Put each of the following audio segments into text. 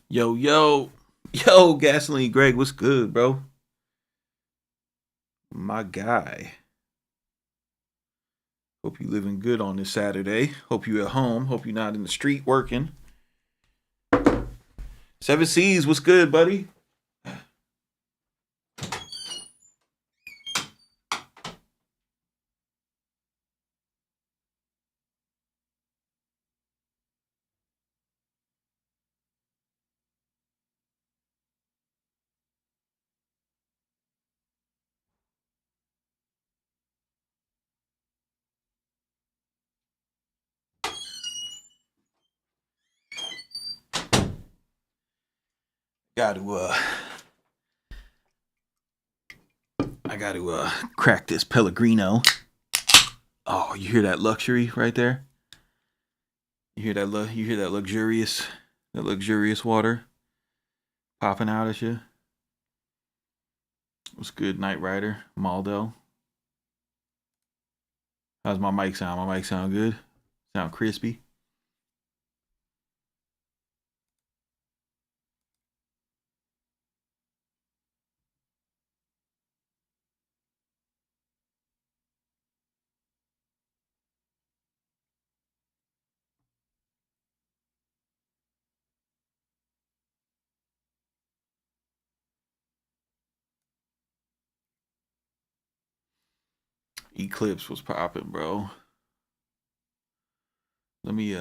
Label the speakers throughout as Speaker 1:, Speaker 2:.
Speaker 1: Yo, yo, yo, Gasoline Greg, what's good, bro? My guy. Hope you living good on this Saturday. Hope you at home. Hope you're not in the street working. Seven C's, what's good, buddy? Got to I got to crack this Pellegrino. Oh, you hear that luxury right there? You hear that luxurious water popping out at you? What's good, Night Rider, Maldo? How's my mic sound? My mic sound good? Sound crispy? Eclipse was popping, bro. Let me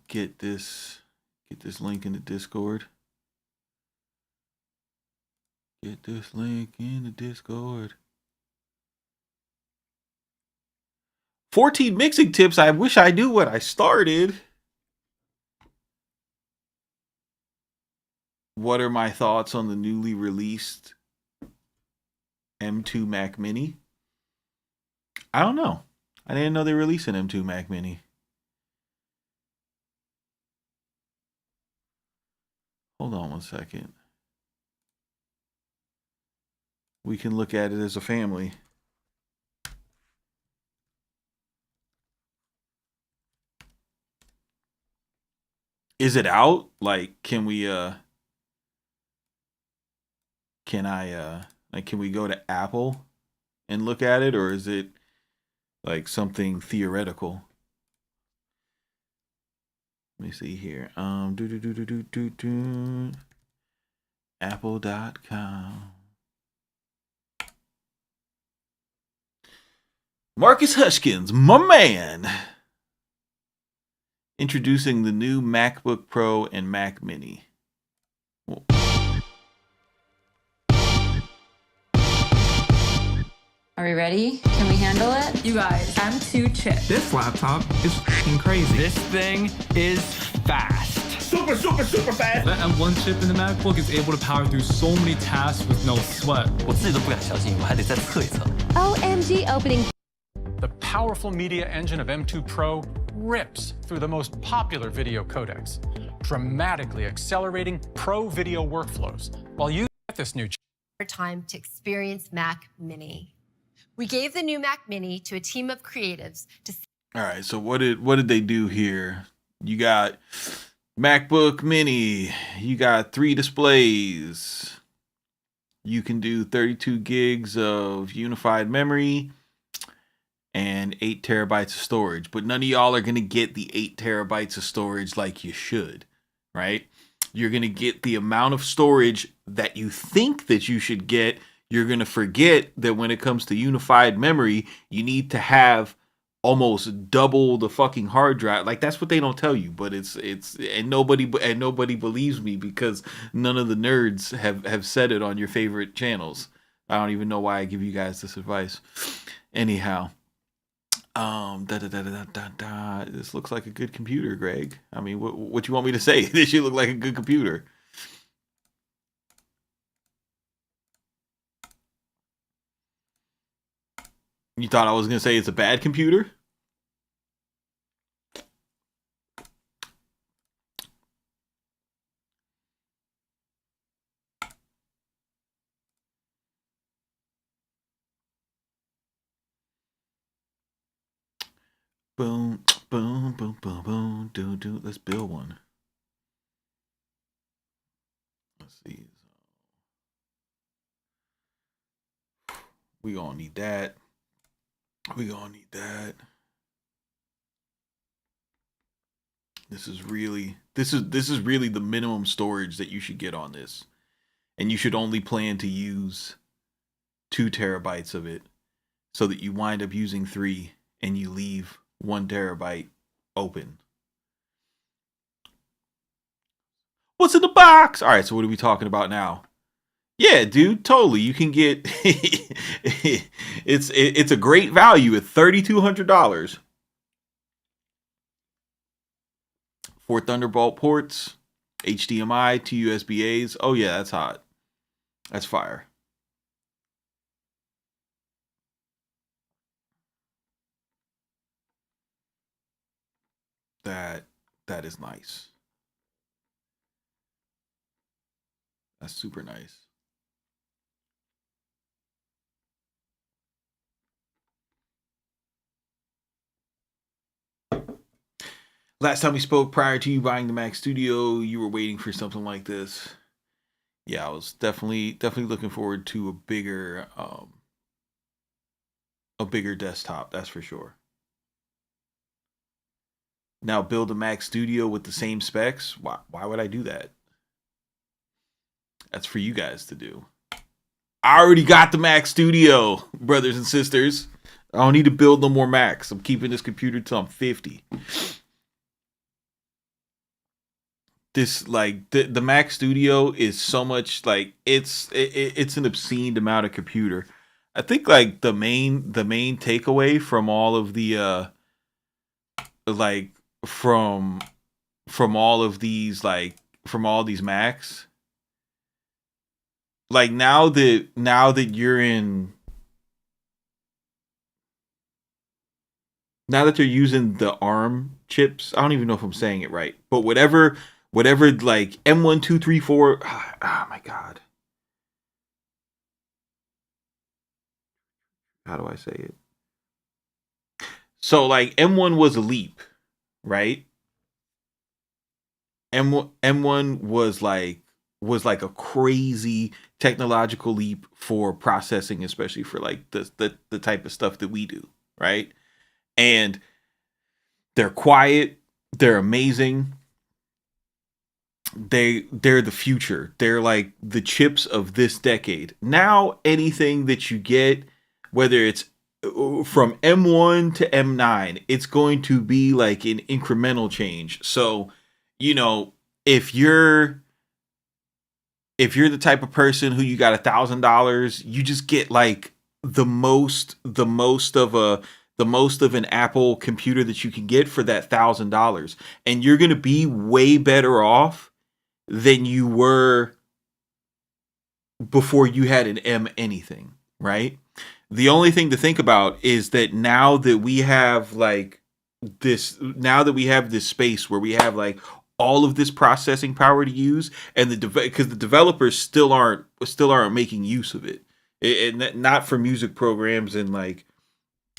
Speaker 1: get this link in the Discord. Get this link in the Discord. 14 mixing tips. I wish I knew what I started. What are my thoughts on the newly released M2 Mac Mini? I don't know. I didn't know they released an M2 Mac Mini. Hold on one second. We can look at it as a family. Is it out? Like, can we can we go to Apple and look at it, or is it like something theoretical? Let me see here. Apple.com. Marcus Hushkins, my man. Introducing the new MacBook Pro and Mac Mini.
Speaker 2: Are we ready? Can we handle it?
Speaker 3: You guys, M2 chip.
Speaker 4: This laptop is f***ing crazy.
Speaker 5: This thing is fast.
Speaker 6: Super fast.
Speaker 7: That M1 chip in the MacBook is able to power through so many tasks with no sweat.
Speaker 5: 我自己都不敢相信，我还得再测一测。
Speaker 8: OMG opening.
Speaker 9: The powerful media engine of M2 Pro rips through the most popular video codecs, dramatically accelerating pro video workflows while using this new chip.
Speaker 8: Time to experience Mac Mini. We gave the new Mac Mini to a team of creatives to.
Speaker 1: All right, so what did they do here? You got MacBook Mini. You got 3 displays. You can do 32 gigs of unified memory and 8 terabytes of storage. But none of y'all are going to get the 8 terabytes of storage like you should, right? You're going to get the amount of storage that you think that you should get. You're going to forget that when it comes to unified memory, you need to have almost double the fucking hard drive. Like, that's what they don't tell you, but it's and nobody believes me because none of the nerds have said it on your favorite channels. I don't even know why I give you guys this advice. Anyhow, this looks like a good computer, Greg. I mean, what you want me to say? This should look like a good computer. You thought I was going to say it's a bad computer? Boom, boom, boom, boom, boom, do. Let's build one. Let's see. We gonna need that. This is really the minimum storage that you should get on this. And you should only plan to use 2 terabytes of it so that you wind up using 3 and you leave 1 terabyte open. What's in the box? All right, so what are we talking about now? Yeah, dude, totally. You can get it's a great value at $3,200. 4 Thunderbolt ports, HDMI, 2 USB-As. Oh yeah, that's hot. That's fire. That is nice. That's super nice. Last time we spoke, prior to you buying the Mac Studio, you were waiting for something like this. Yeah, I was definitely looking forward to a bigger desktop, that's for sure. Now build a Mac Studio with the same specs? Why would I do that? That's for you guys to do. I already got the Mac Studio, brothers and sisters. I don't need to build no more Macs. I'm keeping this computer till I'm 50. This like the Mac Studio is so much like it's an obscene amount of computer. I think like the main takeaway from all of the like from all of these like from all these Macs, like now that you're in, now that they're using the ARM chips, I don't even know if I'm saying it right, but whatever like M1 2 3 4, oh my god, how do I say it? So like M1 was a leap, right? M1 was like a crazy technological leap for processing, especially for like the type of stuff that we do, right? And they're quiet, they're amazing. They're the future. They're like the chips of this decade. Now anything that you get, whether it's from M1 to M9, it's going to be like an incremental change. So, you know, if you're the type of person who you got $1,000, you just get like the most of an Apple computer that you can get for that $1,000, and you're gonna be way better off than you were before you had an M anything, right? The only thing to think about is that now that we have this space where we have like all of this processing power to use, and because the developers still aren't making use of it, and not for music programs and like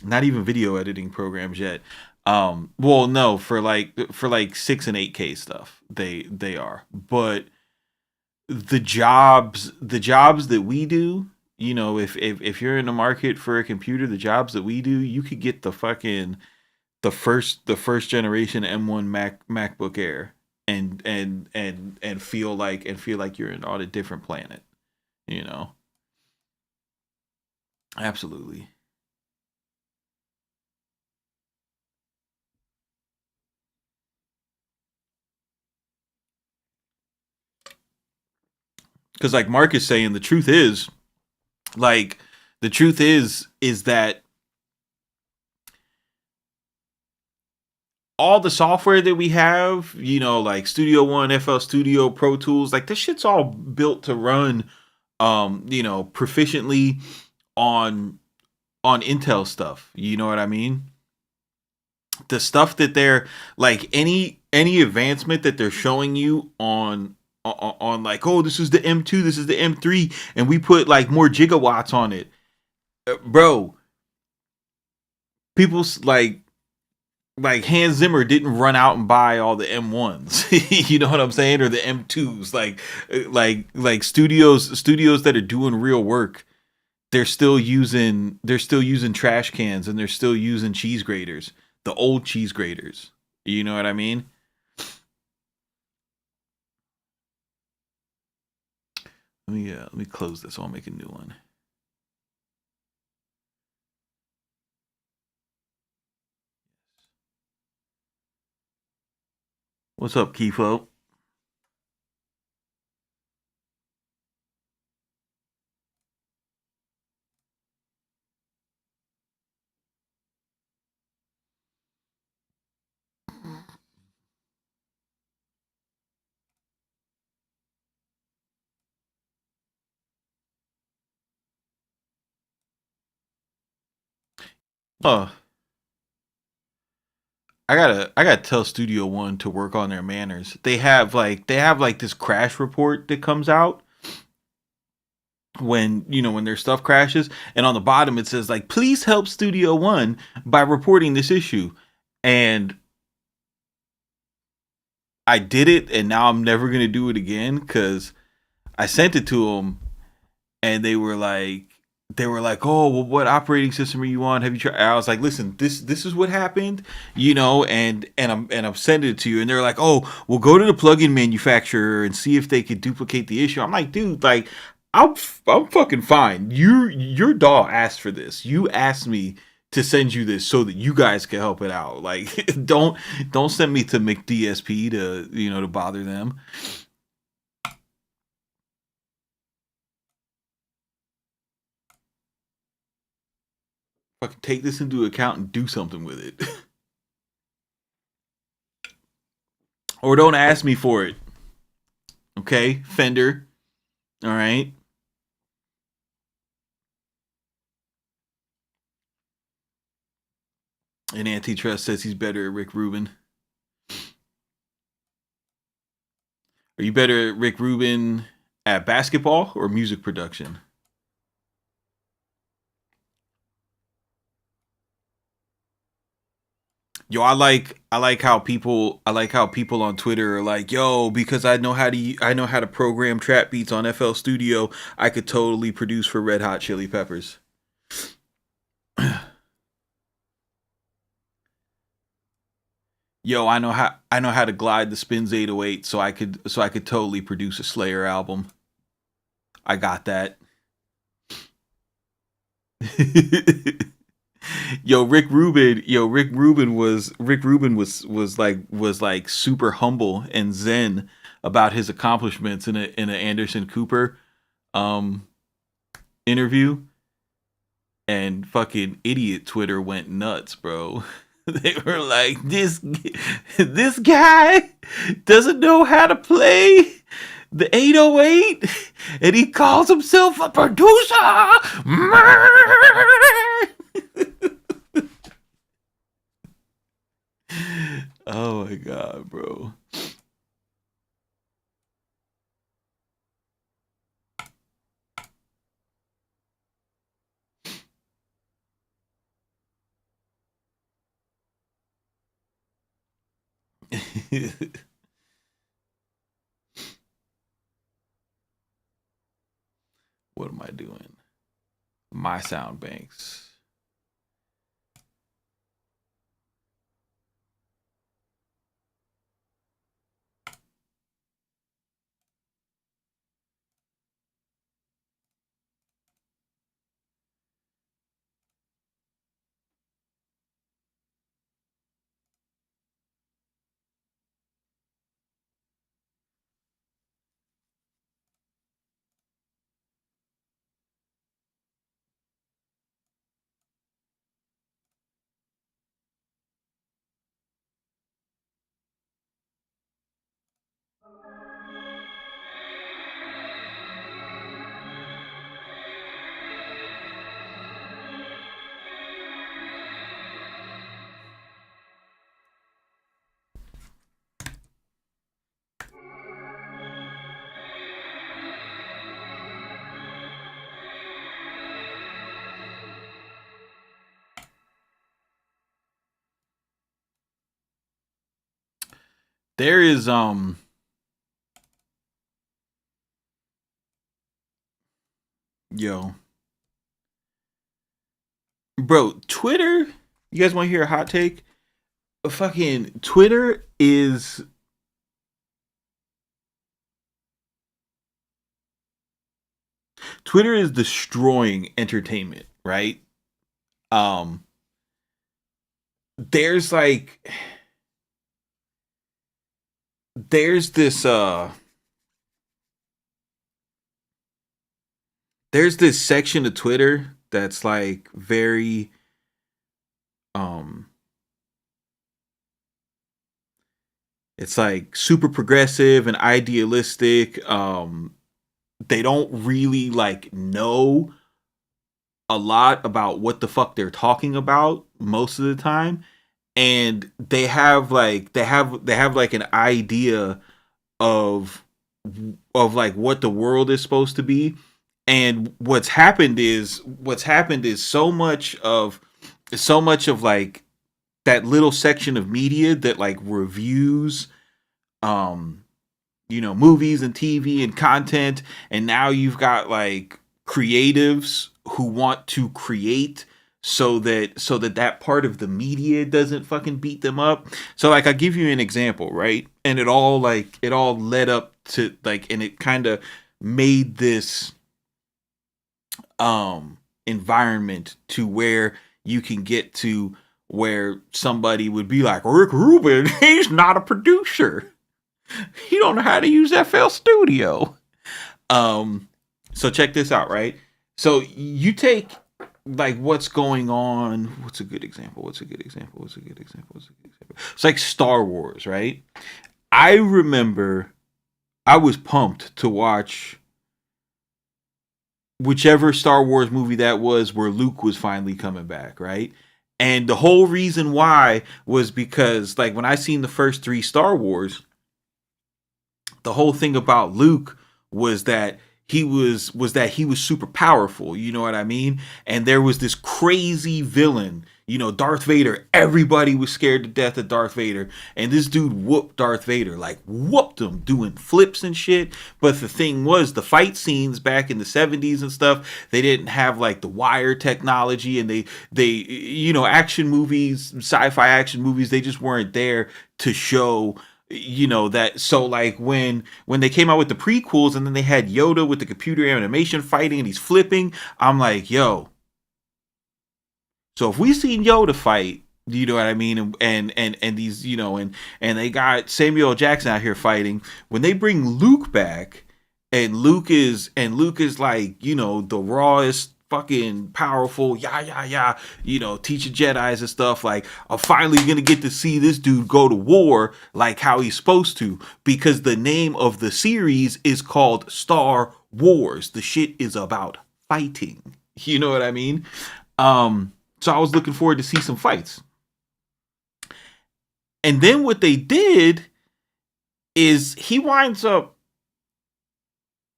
Speaker 1: not even video editing programs yet. Well, no, for like 6 and 8K stuff, they are. But the jobs that we do, you know, if you're in the market for a computer, the jobs that we do, you could get the first generation M1 MacBook Air and feel like you're on a different planet, you know. Absolutely. Because like Mark is saying, the truth is that all the software that we have, you know, like Studio One, FL Studio, Pro Tools, like this shit's all built to run, you know, proficiently on Intel stuff. You know what I mean? The stuff that they're like, any advancement that they're showing you on like, oh, this is the M2, this is the M3, and we put like more gigawatts on it, bro. People's like, like Hans Zimmer didn't run out and buy all the M1s. You know what I'm saying? Or the M2s. Like studios that are doing real work, they're still using trash cans, and they're still using cheese graters. The old cheese graters. You know what I mean? Let me close this. I'll make a new one. What's up, Kifo? Oh, I gotta tell Studio One to work on their manners. They have like this crash report that comes out when when their stuff crashes, and on the bottom it says like, please help Studio One by reporting this issue. And I did it, and now I'm never gonna do it again because I sent it to them, and they were like, oh, well, what operating system are you on? Have you tried? I was like, listen, this is what happened, and I'm sending it to you. And they're like, oh, well, go to the plugin manufacturer and see if they could duplicate the issue. I'm like, dude, like, I'm fucking fine. Your DAW asked for this. You asked me to send you this so that you guys can help it out. Like, don't send me to McDSP to bother them. Fucking take this into account and do something with it. Or don't ask me for it. Okay, Fender. All right. And Antitrust says he's better at Rick Rubin. Are you better at Rick Rubin at basketball or music production? Yo, I like how people on Twitter are like, yo, because I know how to program trap beats on FL Studio, I could totally produce for Red Hot Chili Peppers. Yo, I know how to glide the Spins 808, so I could totally produce a Slayer album. I got that. Rick Rubin was super humble and zen about his accomplishments in a Anderson Cooper um interview, and fucking idiot Twitter went nuts, bro. They were like, this guy doesn't know how to play the 808, and he calls himself a producer. Oh my god, bro. What am I doing? My sound banks. there is yo, bro, Twitter. You guys want to hear a hot take? Fucking Twitter is destroying entertainment, right? Um, there's like there's this there's this section of Twitter that's like very it's like super progressive and idealistic. They don't really like know a lot about what the fuck they're talking about most of the time, and they have like an idea of like what the world is supposed to be. And what's happened is so much of like that little section of media that like reviews movies and TV and content, and now you've got like creatives who want to create so that part of the media doesn't fucking beat them up. So like I'll give you an example, right? And it all led up to like, and it kind of made this environment to where you can get to where somebody would be like, Rick Rubin, he's not a producer. He don't know how to use FL Studio. So check this out, right? So you take like what's going on. What's a good example? It's like Star Wars, right? I remember I was pumped to watch whichever Star Wars movie that was where Luke was finally coming back, right? And the whole reason why was because like when I seen the first 3 Star Wars, the whole thing about Luke was that he was super powerful, you know what I mean? And there was this crazy villain, Darth Vader. Everybody was scared to death of Darth Vader, and this dude whooped Darth Vader, like whooped him, doing flips and shit. But the thing was, the fight scenes back in the 70s and stuff, they didn't have like the wire technology, and they action movies, sci-fi action movies, they just weren't there to show that. So like when they came out with the prequels and then they had Yoda with the computer animation fighting and he's flipping, I'm like, yo, so if we seen Yoda fight, you know what I mean, and these, and they got Samuel L. Jackson out here fighting, when they bring Luke back and Luke is like, the rawest fucking powerful, teaching Jedis and stuff, like I'm finally gonna get to see this dude go to war like how he's supposed to, because the name of the series is called Star Wars. The shit is about fighting, you know what I mean? So I was looking forward to see some fights. And then what they did is he winds up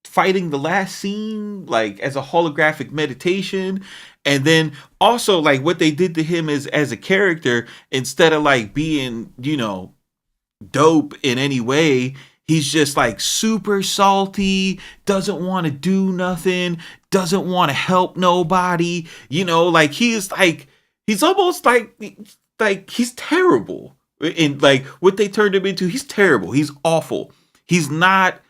Speaker 1: fighting the last scene like as a holographic meditation. And then also like what they did to him is as a character, instead of like being dope in any way, he's just like super salty, doesn't want to do nothing, doesn't want to help nobody, like he's almost like he's terrible. And like what they turned him into, he's terrible, he's awful. He's not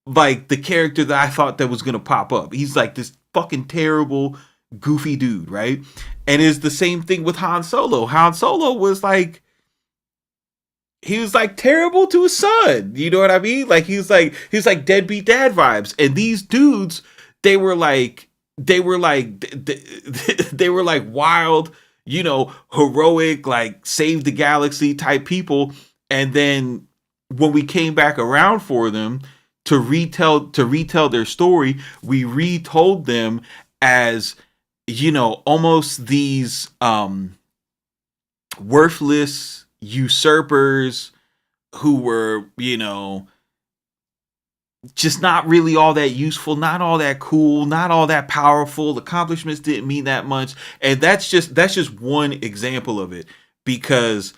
Speaker 1: like the character that I thought that was gonna pop up. He's like this fucking terrible, goofy dude, right? And it's the same thing with Han Solo. Han Solo was like, he was like terrible to his son. You know what I mean? Like he was like deadbeat dad vibes. And these dudes, they were like wild, heroic, like save the galaxy type people. And then when we came back around for them to retell their story, we retold them as, almost these worthless usurpers who were, just not really all that useful, not all that cool, not all that powerful. Accomplishments didn't mean that much. And that's just one example of it, because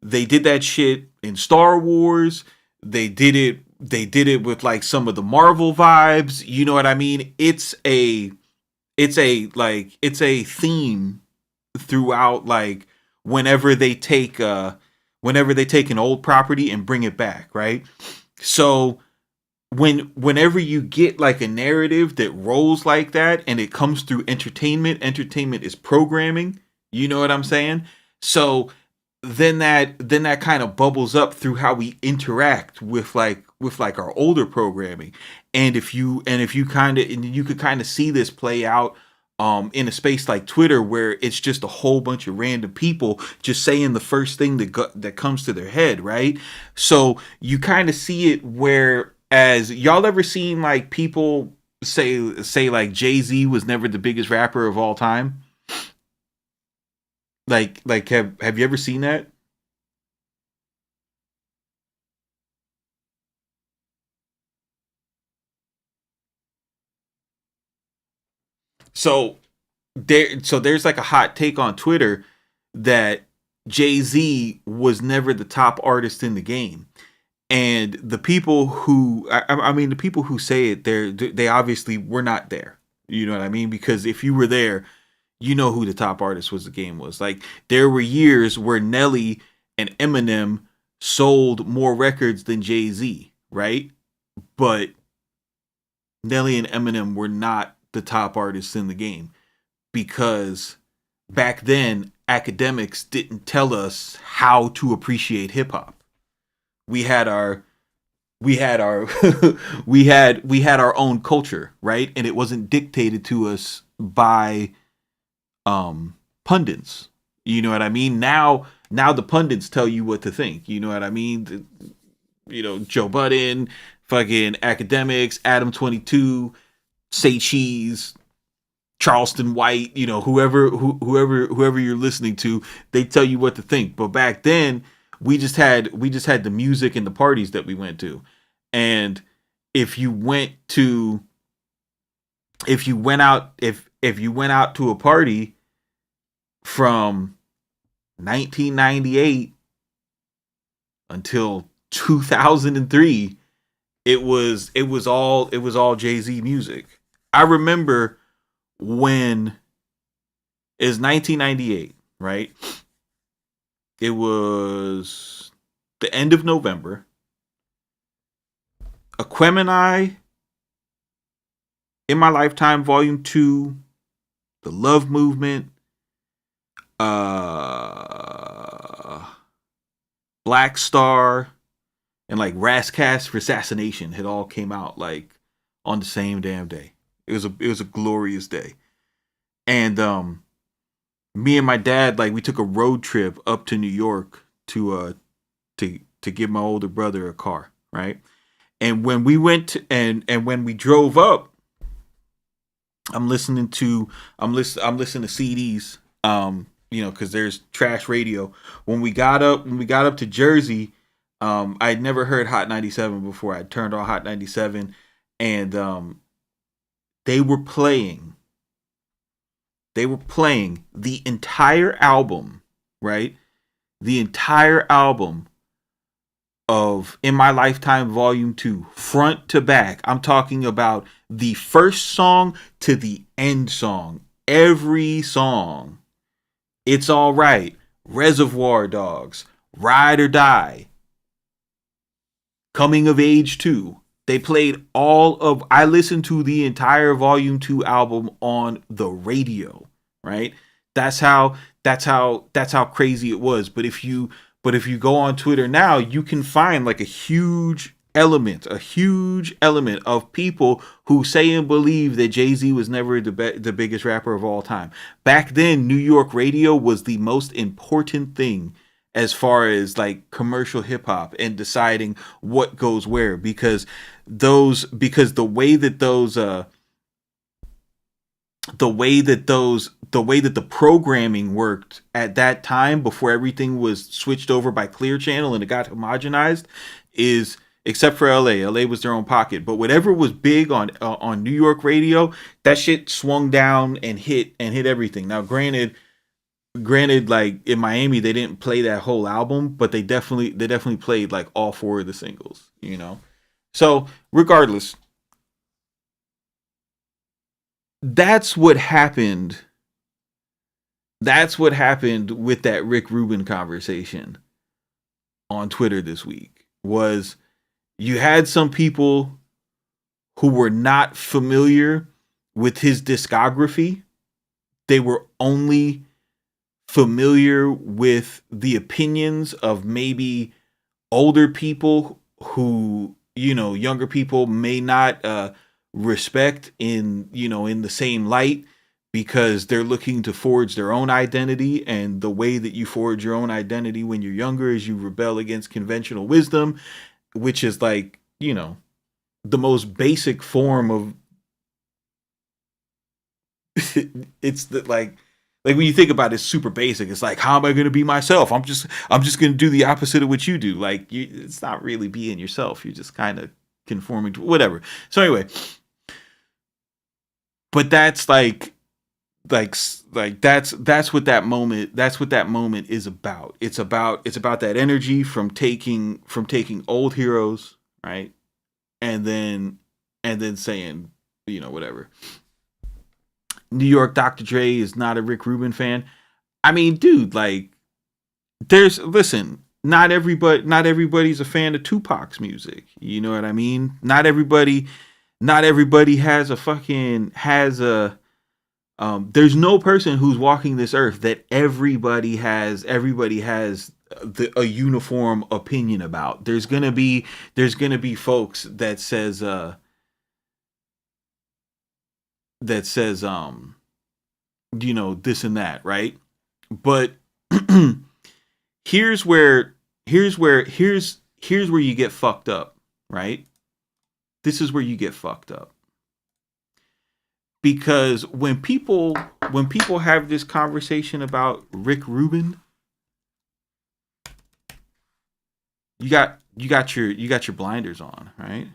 Speaker 1: They did that shit in Star Wars. They did it with like some of the Marvel vibes. You know what I mean? It's a theme throughout, like whenever they take an old property and bring it back, right? So whenever you get like a narrative that rolls like that and it comes through entertainment is programming, you know what I'm saying? So then that kind of bubbles up through how we interact with our older programming. And you could kind of see this play out in a space like Twitter, where it's just a whole bunch of random people just saying the first thing that comes to their head, right? So you kind of see it where, as y'all ever seen like people say like Jay-Z was never the biggest rapper of all time? Like have you ever seen that? So there's like a hot take on Twitter that Jay-Z was never the top artist in the game. And the people who, the people who say it, they obviously were not there. You know what I mean? Because if you were there, you know who the top artist was. The game was like, there were years where Nelly and Eminem sold more records than Jay-Z, right? But Nelly and Eminem were not the top artists in the game, because back then academics didn't tell us how to appreciate hip hop. We had our we had our own culture, right? And it wasn't dictated to us by pundits. You know what I mean? Now the pundits tell you what to think. You know what I mean? Joe Budden, fucking academics, Adam 22, Say Cheese, Charleston White, whoever you're listening to, they tell you what to think. But back then, we just had the music and the parties that we went to. And if you went out to a party from 1998 until 2003, it was all Jay-Z music. I remember when it was 1998, right? It was the end of November. Aquemini, In My Lifetime, Volume 2, The Love Movement, Black Star, and like Rascast for Assassination had all came out like on the same damn day. It was a glorious day. And me and my dad, like, we took a road trip up to New York to give my older brother a car, right? And when we went and when we drove up, I'm listening to CDs, because there's trash radio. When we got up to Jersey, I'd never heard Hot 97 before. I turned on Hot 97, and they were playing the entire album, right? The entire album of In My Lifetime Volume 2, front to back. I'm talking about the first song to the end song. Every song. It's All Right, Reservoir Dogs, Ride or Die, Coming of Age 2. They played I listened to the entire Volume 2 album on the radio, right? That's how crazy it was. But if you go on Twitter now, you can find like a huge element of people who say and believe that Jay-Z was never the biggest rapper of all time. Back then, New York radio was the most important thing as far as like commercial hip hop and deciding what goes where, because the way that the programming worked at that time, before everything was switched over by Clear Channel and it got homogenized, is, except for LA was their own pocket, but whatever was big on New York radio, that shit swung down and hit everything. Now, granted, granted, like in Miami, they didn't play that whole album, but they definitely played like all 4 of the singles, you know. So regardless, that's what happened. That's what happened with that Rick Rubin conversation on Twitter this week. Was you had some people who were not familiar with his discography. They were only familiar with the opinions of maybe older people who, you know, younger people may not respect in, you know, in the same light, because they're looking to forge their own identity. And the way that you forge your own identity when you're younger is you rebel against conventional wisdom, which is like, you know, the most basic form of it's the like when you think about it, it's super basic. It's like, how am I going to be myself? I'm just going to do the opposite of what you do. Like, it's not really being yourself. You're just kind of conforming to whatever. So anyway, but that's like that's what that moment is about. It's about that energy from taking old heroes, right? And then saying, you know, whatever. New York Dr. Dre is not a Rick Rubin fan. I mean, dude, like, not everybody's a fan of Tupac's music. You know what I mean? Not everybody has there's no person who's walking this earth that everybody has a uniform opinion about. There's gonna be folks that says you know, this and that, right? But here's where you get fucked up, right? This is where you get fucked up. Because when people have this conversation about Rick Rubin, you got your blinders on, right?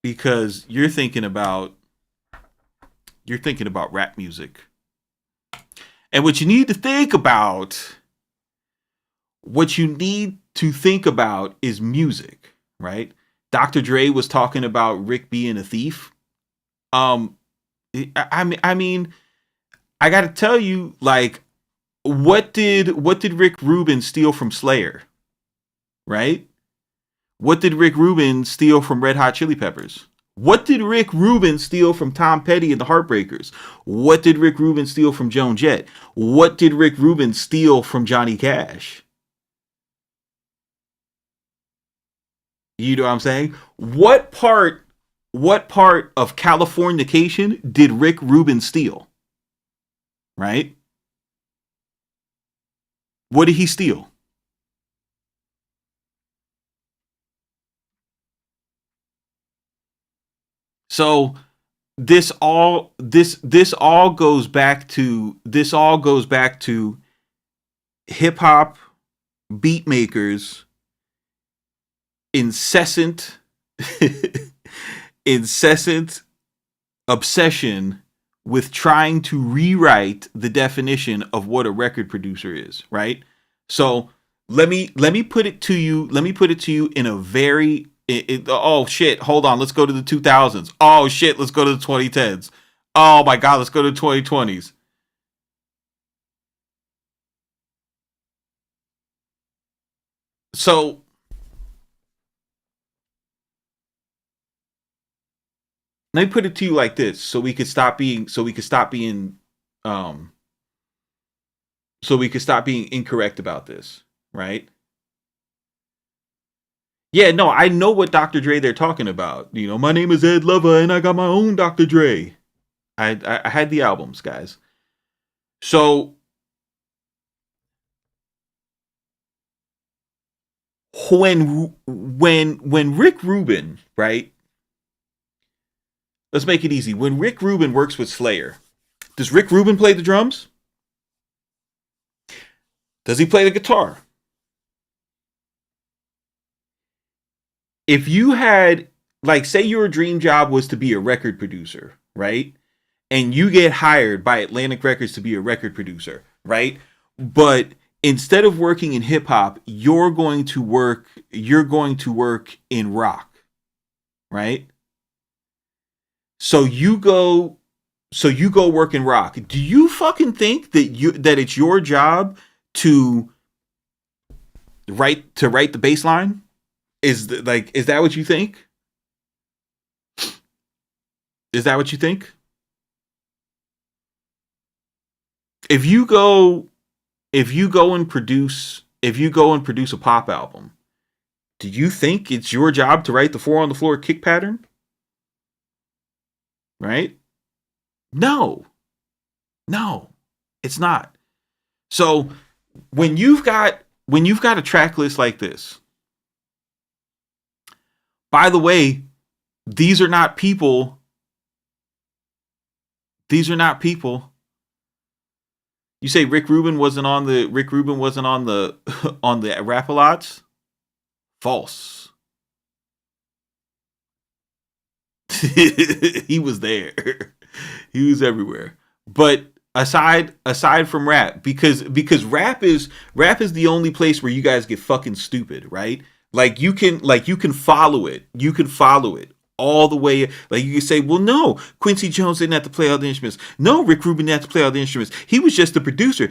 Speaker 1: Because you're thinking about rap music. And what you need to think about is music, right? Dr. Dre was talking about Rick being a thief. I mean, I got to tell you, like, what did Rick Rubin steal from Slayer? Right? What did Rick Rubin steal from Red Hot Chili Peppers? What did Rick Rubin steal from Tom Petty and the Heartbreakers? What did Rick Rubin steal from Joan Jett? What did Rick Rubin steal from Johnny Cash? You know what I'm saying? What part of Californication did Rick Rubin steal? Right? What did he steal? So this all goes back to hip hop beat makers incessant obsession with trying to rewrite the definition of what a record producer is, right? So let me put it to you in a very oh shit, hold on, let's go to the 2000s. Oh shit, let's go to the 2010s. Oh my god, let's go to the 2020s. So let me put it to you like this, so we could stop being incorrect about this, right? Yeah, no, I know what Dr. Dre they're talking about. You know, my name is Ed Lover and I got my own Dr. Dre. I had the albums, guys. So when Rick Rubin, right? Let's make it easy. When Rick Rubin works with Slayer, does Rick Rubin play the drums? Does he play the guitar? If you had like say your dream job was to be a record producer, right? And you get hired by Atlantic Records to be a record producer, right? But instead of working in hip hop, you're going to work in rock, right? So you go work in rock. Do you fucking think that it's your job to write the bass line? Is that what you think? Is that what you think? If you go and produce a pop album, do you think it's your job to write the 4 on the floor kick pattern? Right? No, it's not. So when you've got a track list like this, by the way, these are not people. You say Rick Rubin wasn't on the on the Rap-A-Lots? False. He was there. He was everywhere. But aside from rap, because rap is the only place where you guys get fucking stupid, right? Like you can follow it. You can follow it all the way. Like you can say, well, no, Quincy Jones didn't have to play all the instruments. No, Rick Rubin didn't have to play all the instruments. He was just a producer.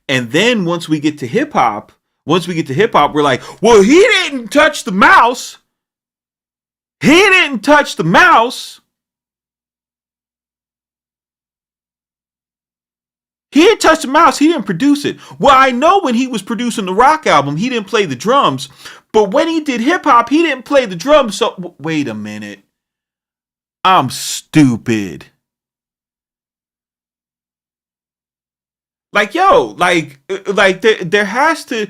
Speaker 1: And then once we get to hip hop, we're like, well, he didn't touch the mouse. He didn't touch the mouse. He didn't touch the mouse. He didn't produce it. Well, I know when he was producing the rock album, he didn't play the drums. But when he did hip hop, he didn't play the drums. So wait a minute. I'm stupid. Like, yo, there has to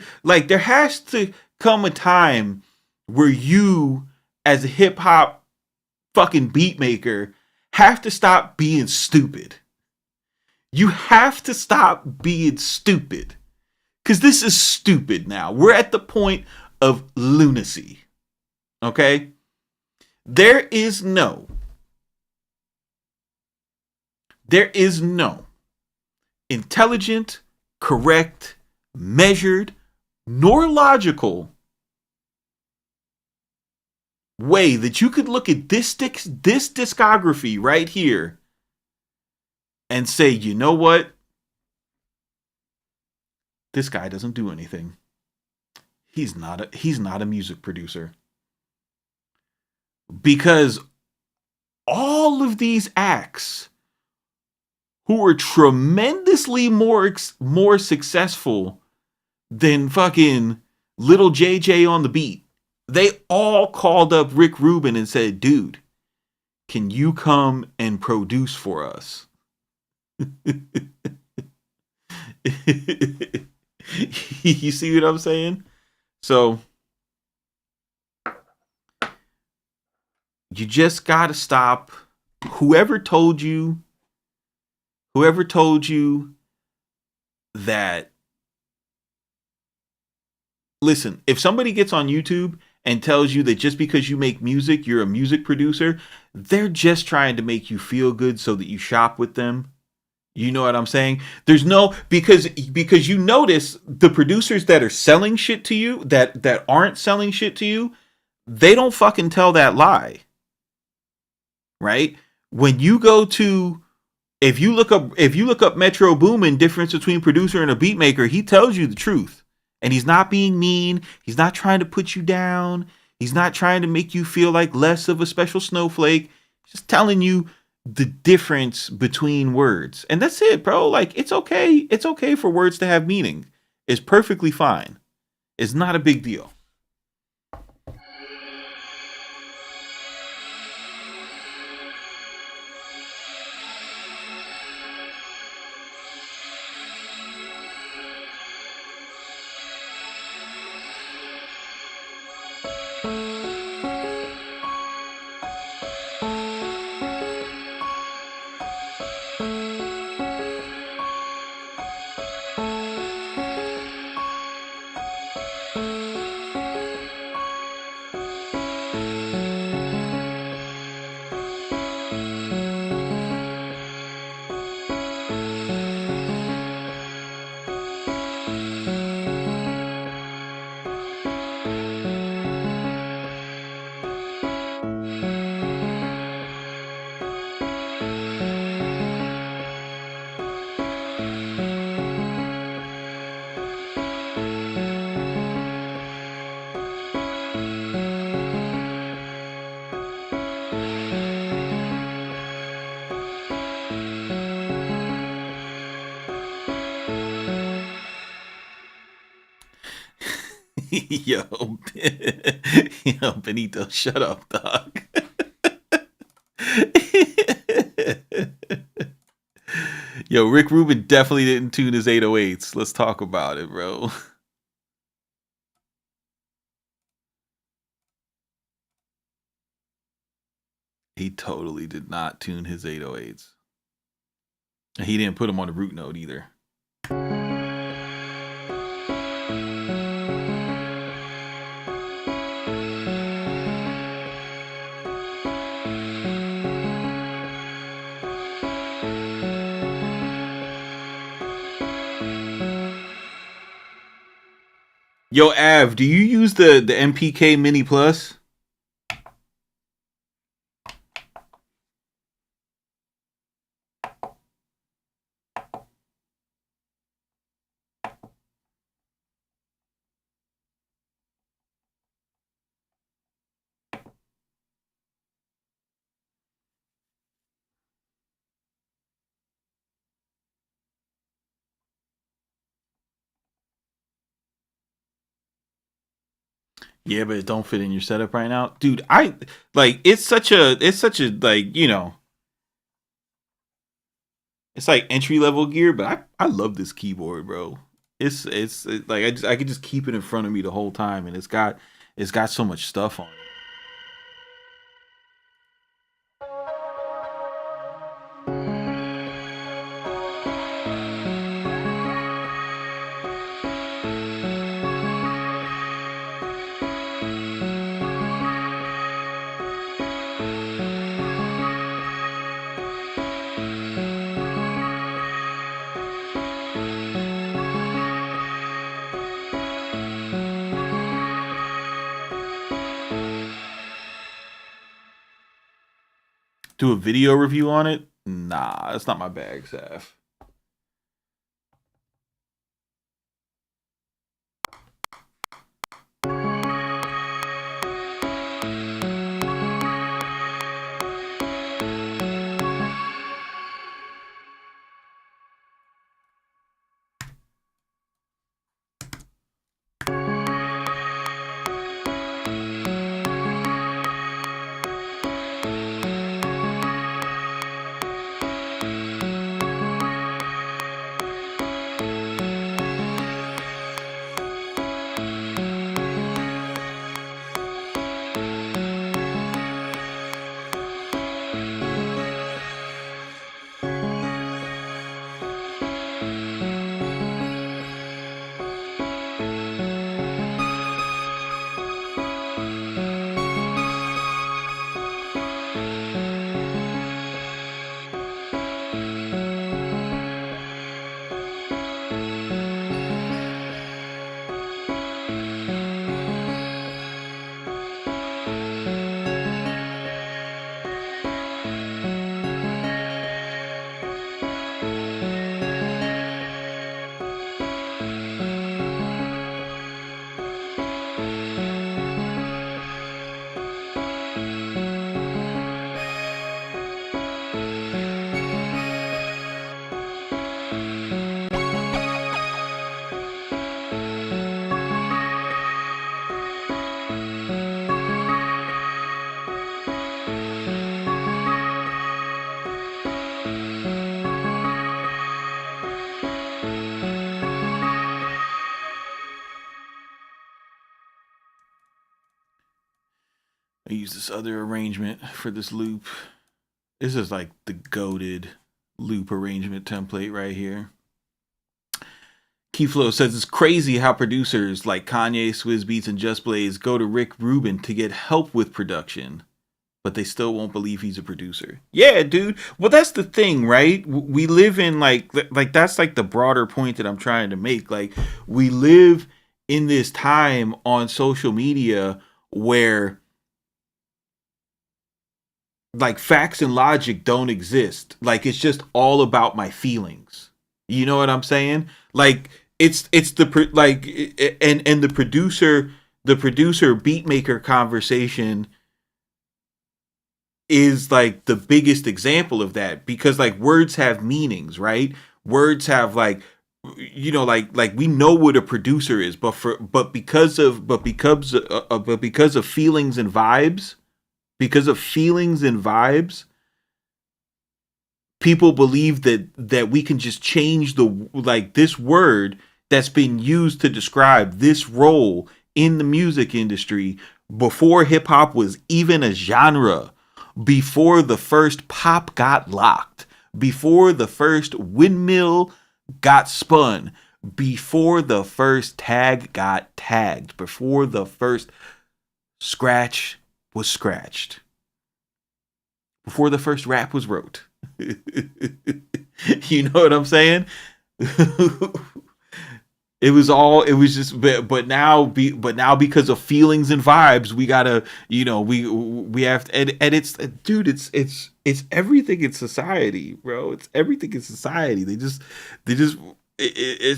Speaker 1: come a time where you, as a hip hop fucking beat maker, have to stop being stupid. You have to stop being stupid. Because this is stupid now. We're at the point of lunacy. Okay? There is no intelligent, correct, measured, nor logical way that you could look at this discography right here and say, you know what? This guy doesn't do anything. He's not a music producer. Because all of these acts who were tremendously more successful than fucking Little JJ on the beat, they all called up Rick Rubin and said, dude, can you come and produce for us? You see what I'm saying? So you just gotta stop. Whoever told you that, listen, if somebody gets on YouTube and tells you that just because you make music, you're a music producer, they're just trying to make you feel good so that you shop with them. You know what I'm saying? There's no, because you notice the producers that are selling shit to you, that aren't selling shit to you, they don't fucking tell that lie. Right? When you go to, if you look up Metro Boomin, difference between producer and a beat maker, he tells you the truth. And he's not being mean. He's not trying to put you down. He's not trying to make you feel like less of a special snowflake. He's just telling you the difference between words. And that's it, bro. Like, it's okay. It's okay for words to have meaning. It's perfectly fine. It's not a big deal. Yo, yo, Benito, shut up, dog. Yo, Rick Rubin definitely didn't tune his 808s. Let's talk about it, bro. He totally did not tune his 808s. He didn't put them on the root note either. Yo, Av, do you use the MPK Mini Plus? Yeah, but it don't fit in your setup right now. Dude, I like it's such a like, you know, it's like entry level gear, but I love this keyboard, bro. It's like I could just keep it in front of me the whole time, and it's got so much stuff on it. Do a video review on it? Nah, that's not my bag, Saf. I use this other arrangement for this loop. This is like the goated loop arrangement template right here. Keyflow says it's crazy how producers like Kanye, Swizz Beatz, and Just Blaze go to Rick Rubin to get help with production, but they still won't believe he's a producer. Yeah, dude. Well, that's the thing, right? We live in like that's like the broader point that I'm trying to make. Like, we live in this time on social media where like facts and logic don't exist. Like, it's just all about my feelings. You know what I'm saying? Like, it's the like, and the producer beat maker conversation is like the biggest example of that, because like words have meanings, right? Words have like you know, like we know what a producer is, but because of feelings and vibes, people believe that we can just change this word that's been used to describe this role in the music industry before hip hop was even a genre, before the first pop got locked, before the first windmill got spun, before the first tag got tagged, before the first scratch was scratched, before the first rap was wrote. You know what I'm saying? It was just, but now because of feelings and vibes, we gotta, you know, we have to, and it's, dude, it's everything in society, bro. It's everything in society. It's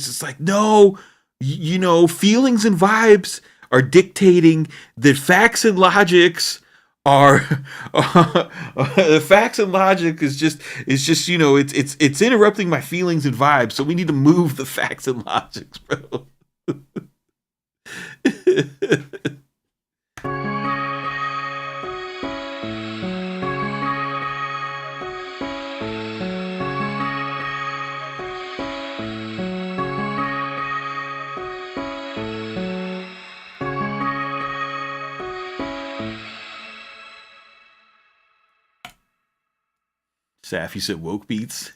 Speaker 1: just like, no, you know, feelings and vibes are dictating that facts and logics are facts and logic is just, you know, it's interrupting my feelings and vibes, so we need to move the facts and logics, bro. Safi said woke beats.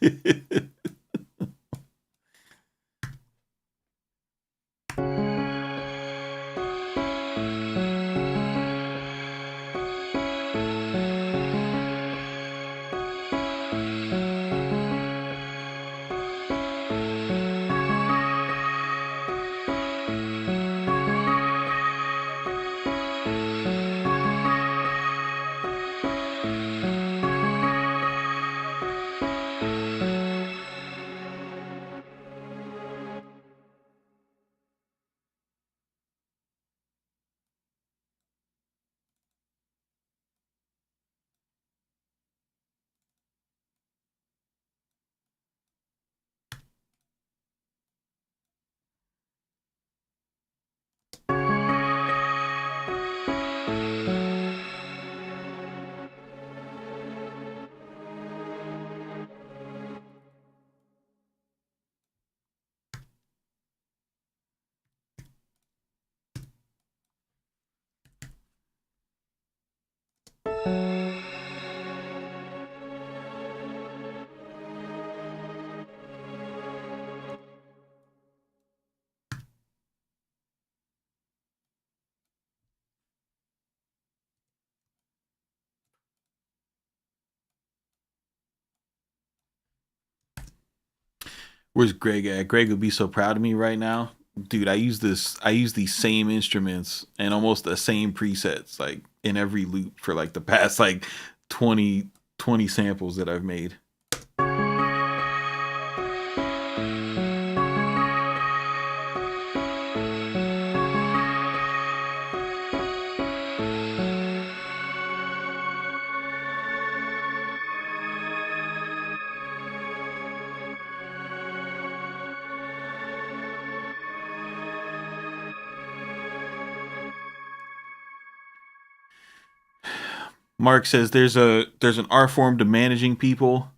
Speaker 1: Where's Greg at? Greg would be so proud of me right now. Dude, I use these same instruments and almost the same presets like in every loop for like the past like 20 samples that I've made. Mark says there's an art form to managing people,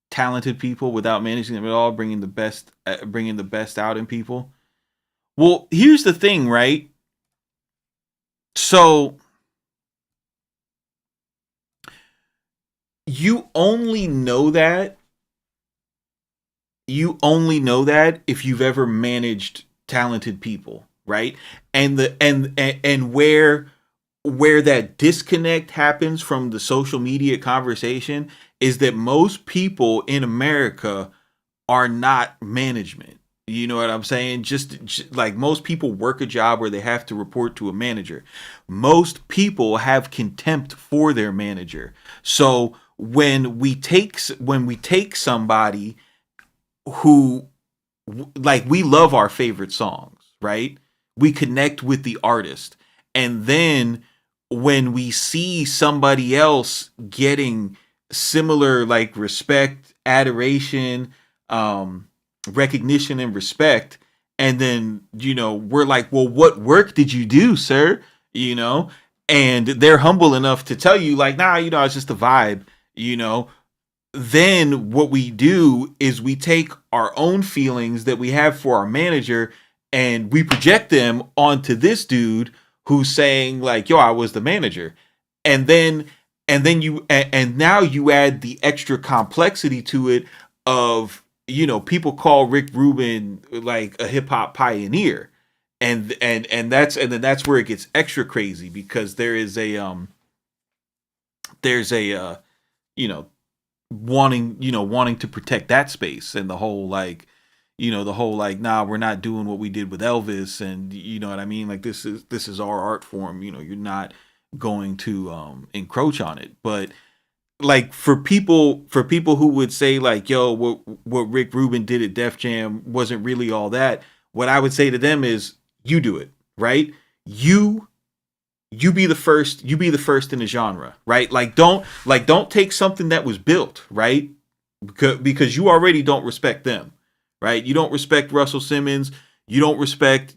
Speaker 1: talented people, without managing them at all, bringing the best out in people. Well, here's the thing, right? So you only know that if you've ever managed talented people, right? And where that disconnect happens from the social media conversation is that most people in America are not management. You know what I'm saying? Just like most people work a job where they have to report to a manager. Most people have contempt for their manager. So when we take somebody who, like, we love our favorite songs, right? We connect with the artist. And then when we see somebody else getting similar like respect, adoration, recognition and respect. And then, we're like, well, what work did you do, sir? And they're humble enough to tell you like, nah, it's just a vibe, Then what we do is we take our own feelings that we have for our manager and we project them onto this dude who's saying like, yo, I was the manager. And now you add the extra complexity to it of, people call Rick Rubin like a hip hop pioneer. And then that's where it gets extra crazy, because there's a wanting to protect that space, and the whole nah, we're not doing what we did with Elvis, and you know what I mean, like this is our art form, you're not going to encroach on it. But like for people who would say like, yo, what Rick Rubin did at Def Jam wasn't really all that, what I would say to them is, you do it, right? You be the first in the genre, right? Don't take something that was built, right? Because you already don't respect them, right? You don't respect Russell Simmons, you don't respect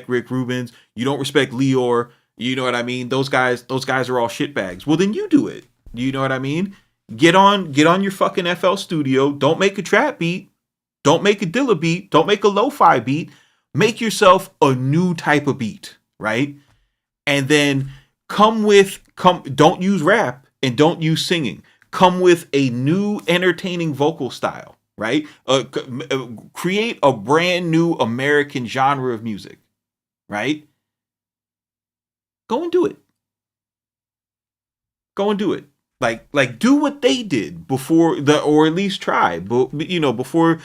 Speaker 1: Rick Rubin, you don't respect Leor, you know what I mean? Those guys are all shitbags. Well, then you do it. You know what I mean? Get on your fucking FL Studio, don't make a trap beat, don't make a Dilla beat, don't make a lo-fi beat. Make yourself a new type of beat, right? And then don't use rap and don't use singing. Come with a new entertaining vocal style, right? Create a brand new American genre of music, right? Go and do it. Like do what they did before or at least try, but before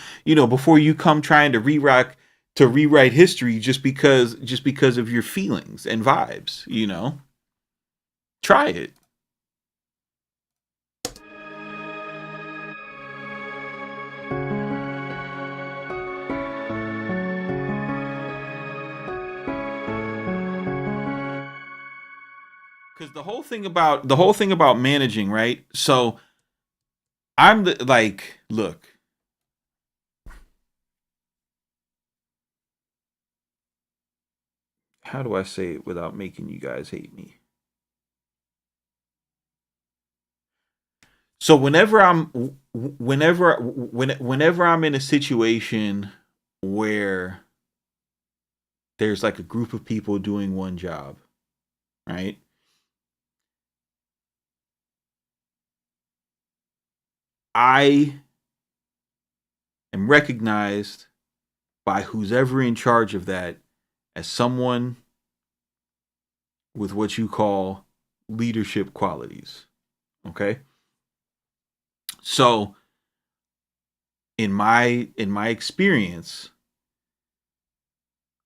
Speaker 1: you come trying to rewrite history just because of your feelings and vibes, try it. Because the whole thing about managing, right? So look, how do I say it without making you guys hate me? So whenever I'm in a situation where there's like a group of people doing one job, right? I am recognized by who's ever in charge of that as someone with what you call leadership qualities. Okay? So in my experience,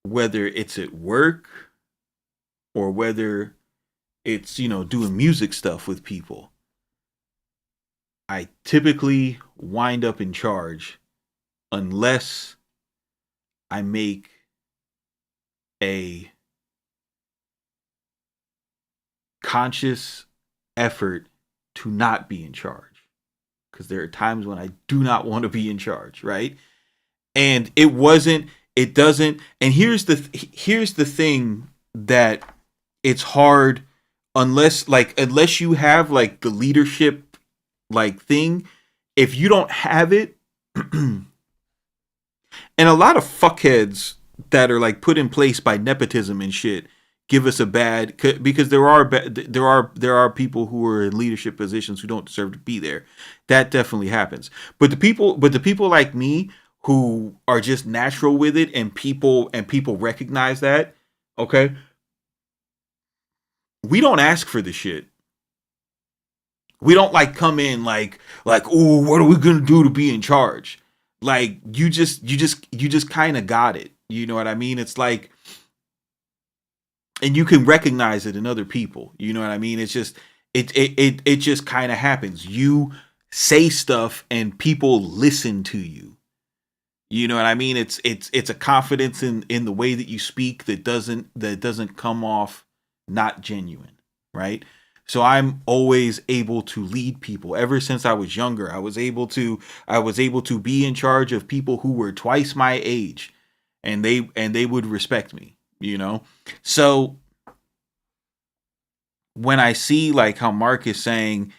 Speaker 1: whether it's at work or whether it's, doing music stuff with people, I typically wind up in charge unless I make a conscious effort to not be in charge. Because there are times when I do not want to be in charge, right? And it doesn't, and here's the thing that it's hard unless you have like the leadership like thing. If you don't have it, and a lot of fuckheads that are like put in place by nepotism and shit give us a bad, because there are people who are in leadership positions who don't deserve to be there. That definitely happens. But the people like me who are just natural with it, and people recognize that, okay? We don't ask for the shit. We don't like come in like, oh, what are we gonna do to be in charge? Like you just kind of got it. You know what I mean? It's like, and you can recognize it in other people. You know what I mean? It's just it just kind of happens. You say stuff and people listen to you. You know what I mean? It's a confidence in the way that you speak that doesn't come off not genuine, right? So I'm always able to lead people. Ever since I was younger, I was able to be in charge of people who were twice my age, and they would respect me, you know? So when I see like how Mark is saying,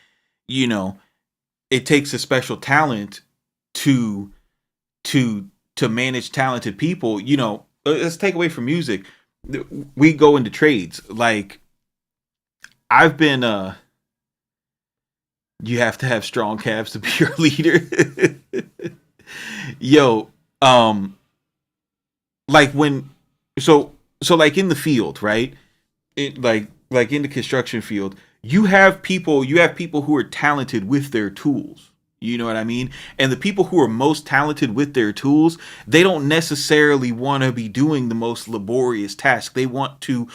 Speaker 1: you know, it takes a special talent to manage talented people, you know, let's take away from music. We go into trades. Like I've been you have to have strong calves to be your leader. Yo, like when so like in the field, right? It like in the construction field, you have people who are talented with their tools. You know what I mean? And the people who are most talented with their tools, they don't necessarily want to be doing the most laborious task. They want to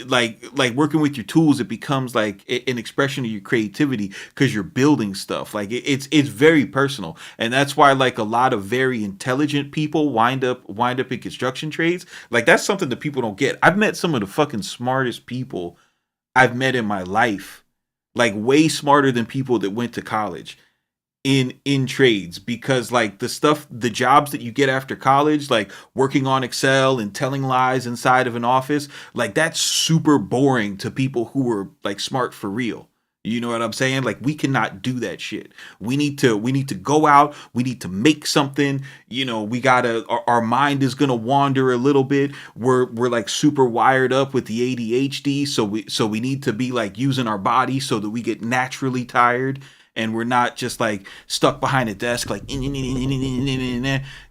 Speaker 1: like working with your tools. It becomes like an expression of your creativity because you're building stuff. Like it's very personal, and that's why like a lot of very intelligent people wind up in construction trades. Like that's something that people don't get. I've met some of the fucking smartest people I've met in my life, like way smarter than people that went to college in trades, because like the jobs that you get after college, like working on Excel and telling lies inside of an office, like that's super boring to people who are like smart for real. You know what I'm saying? Like we cannot do that shit. We need to go out. We need to make something. You know, we gotta. Our mind is gonna wander a little bit. We're like super wired up with the ADHD, so we need to be like using our body so that we get naturally tired and we're not just like stuck behind a desk like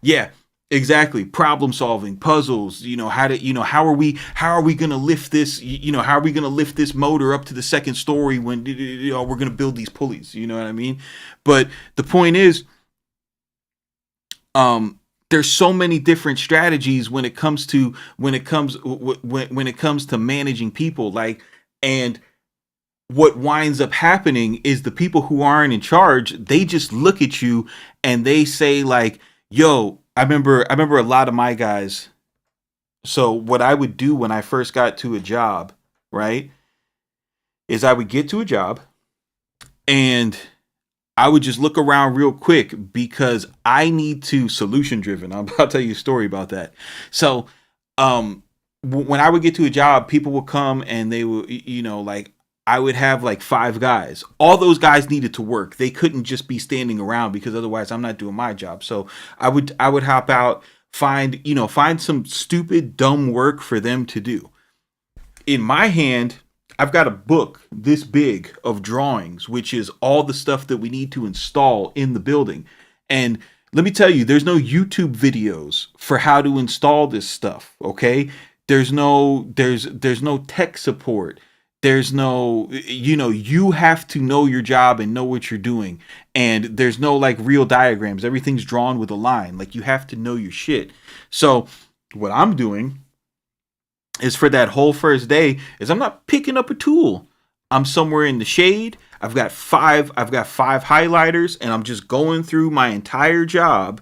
Speaker 1: yeah. Exactly. Problem solving, puzzles, you know, how are we going to lift this, you know, how are we going to lift this motor up to the second story when, you know, we're going to build these pulleys, you know what I mean? But the point is, there's so many different strategies when it comes to managing people, like, and what winds up happening is the people who aren't in charge, they just look at you and they say like, yo, I remember a lot of my guys. So what I would do when I first got to a job, right, is I would get to a job and I would just look around real quick because I need to solution driven. I'm about to tell you a story about that. So when I would get to a job, people would come and they would, you know, like I would have like 5 guys. All those guys needed to work. They couldn't just be standing around because otherwise I'm not doing my job. So I would hop out, find some stupid, dumb work for them to do. In my hand, I've got a book this big of drawings, which is all the stuff that we need to install in the building. And let me tell you, there's no YouTube videos for how to install this stuff, okay? There's no tech support. There's no, you know, you have to know your job and know what you're doing. And there's no like real diagrams. Everything's drawn with a line. Like you have to know your shit. So what I'm doing is for that whole first day is I'm not picking up a tool. I'm somewhere in the shade. I've got five highlighters and I'm just going through my entire job.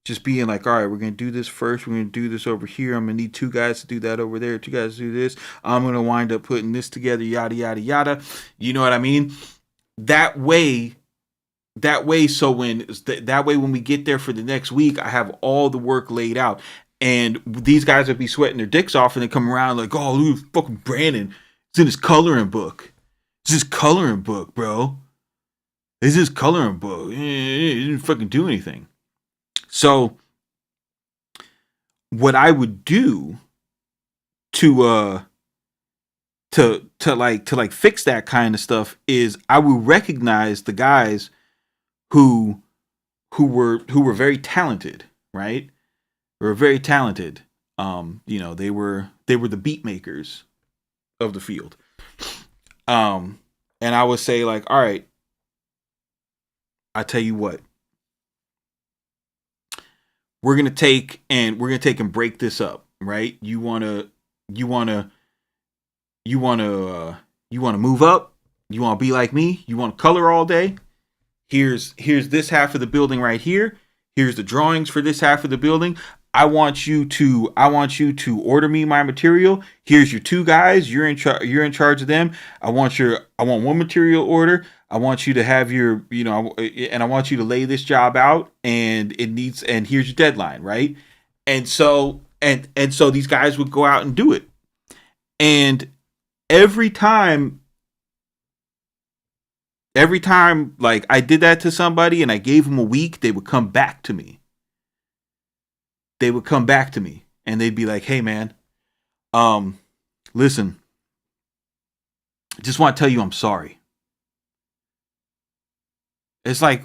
Speaker 1: Just being like, all right, we're going to do this first. We're going to do this over here. I'm going to need 2 guys to do that over there. 2 guys to do this. I'm going to wind up putting this together, yada, yada, yada. You know what I mean? That way, so when we get there for the next week, I have all the work laid out. And these guys would be sweating their dicks off and they come around like, oh, look, fucking Brandon. It's in his coloring book. It's his coloring book, bro. It's his coloring book. He didn't fucking do anything. So what I would do to fix that kind of stuff is I would recognize the guys who were very talented, right? Were very talented. You know, they were the beat makers of the field. And I would say like, all right, I tell you what. We're gonna take and break this up, right? You wanna move up? You wanna be like me? You wanna color all day? Here's this half of the building right here. Here's the drawings for this half of the building. I want you to order me my material. Here's your two guys. You're in charge of them. I want one material order. I want you to have your, and I want you to lay this job out, and here's your deadline, right? And so these guys would go out and do it. And every time like I did that to somebody and I gave them a week, they would come back to me. And they'd be like, "Hey man, listen, I just want to tell you I'm sorry." It's like,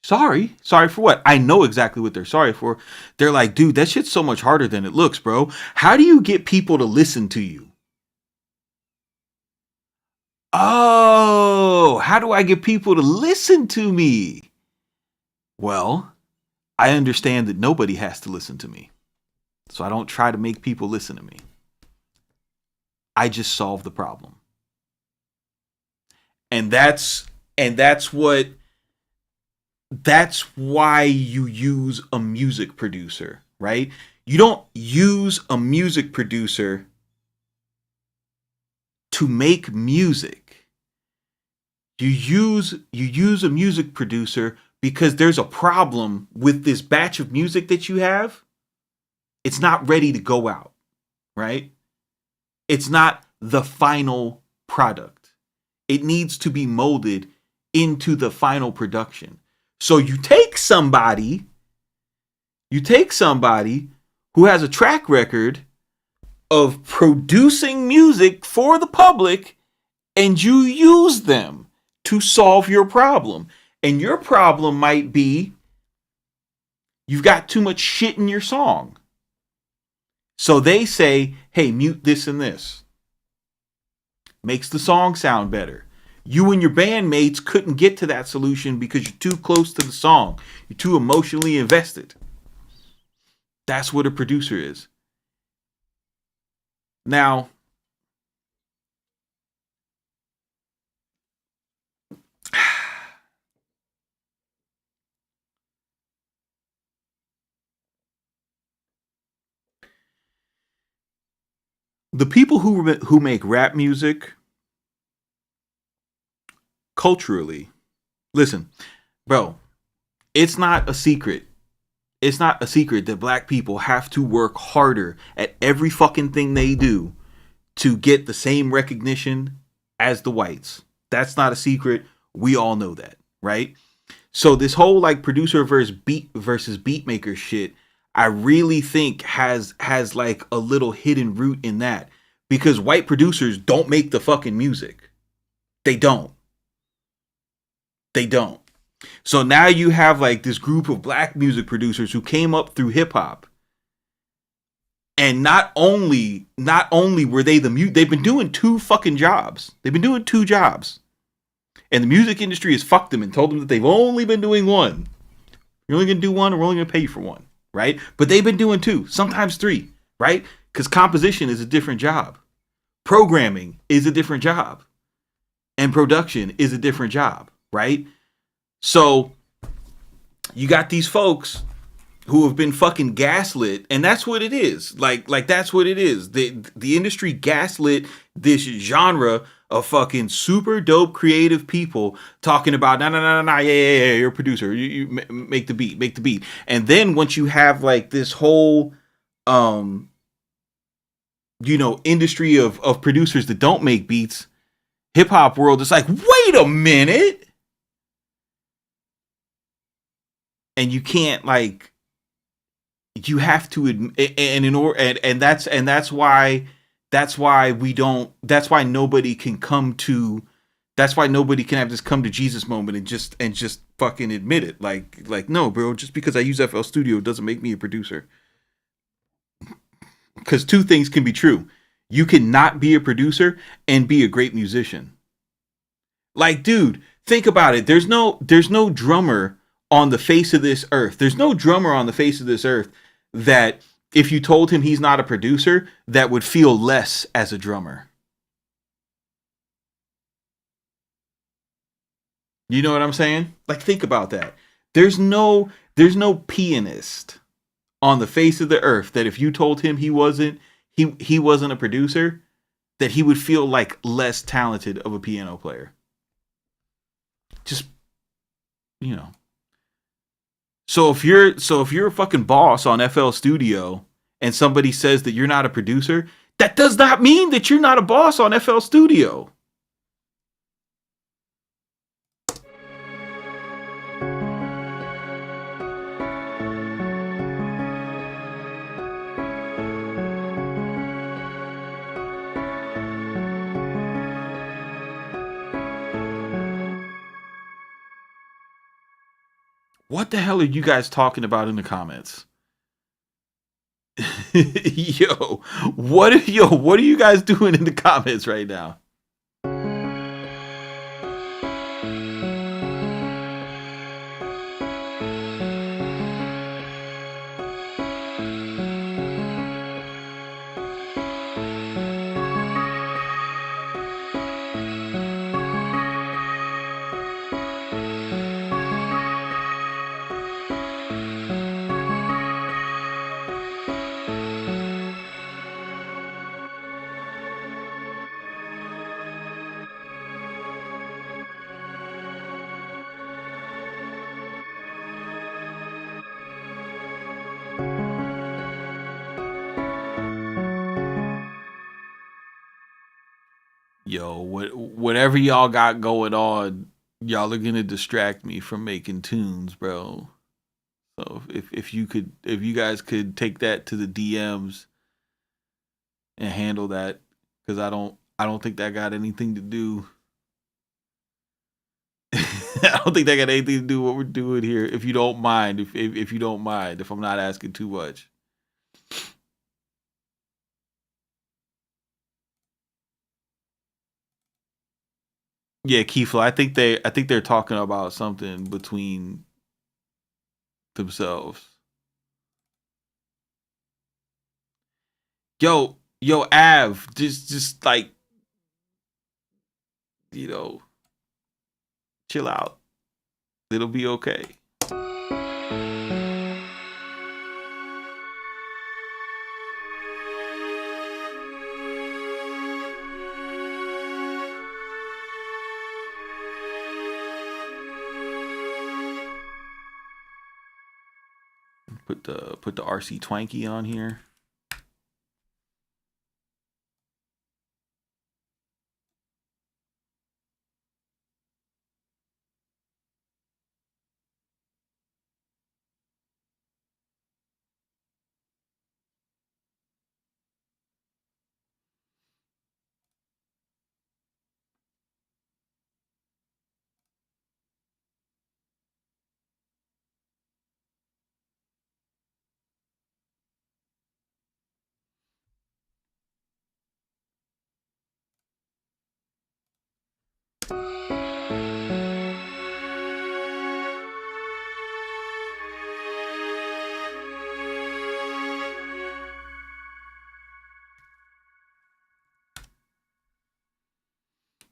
Speaker 1: sorry for what? I know exactly what they're sorry for. They're like, "Dude, that shit's so much harder than it looks, bro. How do you get people to listen to you?" Oh, how do I get people to listen to me? Well, I understand that nobody has to listen to me. So I don't try to make people listen to me. I just solve the problem. And that's why you use a music producer, right? You don't use a music producer to make music. You use a music producer because there's a problem with this batch of music that you have. It's not ready to go out, right? It's not the final product. It needs to be molded into the final production. So you take somebody who has a track record of producing music for the public, and you use them to solve your problem. And your problem might be you've got too much shit in your song. So they say, "Hey, mute this and this." Makes the song sound better. You and your bandmates couldn't get to that solution because you're too close to the song. You're too emotionally invested. That's what a producer is. Now, the people who make rap music culturally, listen, bro, it's not a secret. It's not a secret that black people have to work harder at every fucking thing they do to get the same recognition as the whites. That's not a secret. We all know that, right? So this whole like producer versus beat maker shit, I really think has like a little hidden root in that, because white producers don't make the fucking music. They don't. So now you have like this group of black music producers who came up through hip hop. And not only were they they've been doing two fucking jobs. They've been doing two jobs. And the music industry has fucked them and told them that they've only been doing one. You're only going to do one, or we're only going to pay you for one, right? But they've been doing two, sometimes three, right? Because composition is a different job. Programming is a different job. And production is a different job, right? So you got these folks who have been fucking gaslit, and that's what it is. Like that's what it is. The industry gaslit this genre of fucking super dope creative people talking about no, yeah, you're a producer, you make the beat. And then once you have like this whole industry of producers that don't make beats, hip hop world is like, wait a minute. And you can't you have to admit, and that's why nobody can have this come to Jesus moment and just fucking admit it. Like, no, bro, just because I use FL Studio doesn't make me a producer. Because two things can be true. You can not be a producer and be a great musician. Like, dude, think about it. There's no drummer on the face of this earth. There's no drummer on the face of this earth that if you told him he's not a producer, that would feel less as a drummer. You know what I'm saying? Like, think about that. There's no pianist on the face of the earth that if you told him he wasn't a producer, that he would feel like less talented of a piano player. Just, you know. So if you're a fucking boss on FL Studio and somebody says that you're not a producer, that does not mean that you're not a boss on FL Studio. What the hell are you guys talking about in the comments? What are you guys doing in the comments right now? Yo, whatever y'all got going on, y'all are gonna distract me from making tunes, bro. So if you guys could take that to the DMs and handle that, because I don't think that got anything to do. I don't think that got anything to do with what we're doing here. If you don't mind, if you don't mind, if I'm not asking too much. Yeah, Keefla, I think they're talking about something between themselves. Yo, Av, just like, you know, chill out. It'll be okay. Put the RC Twanky on here.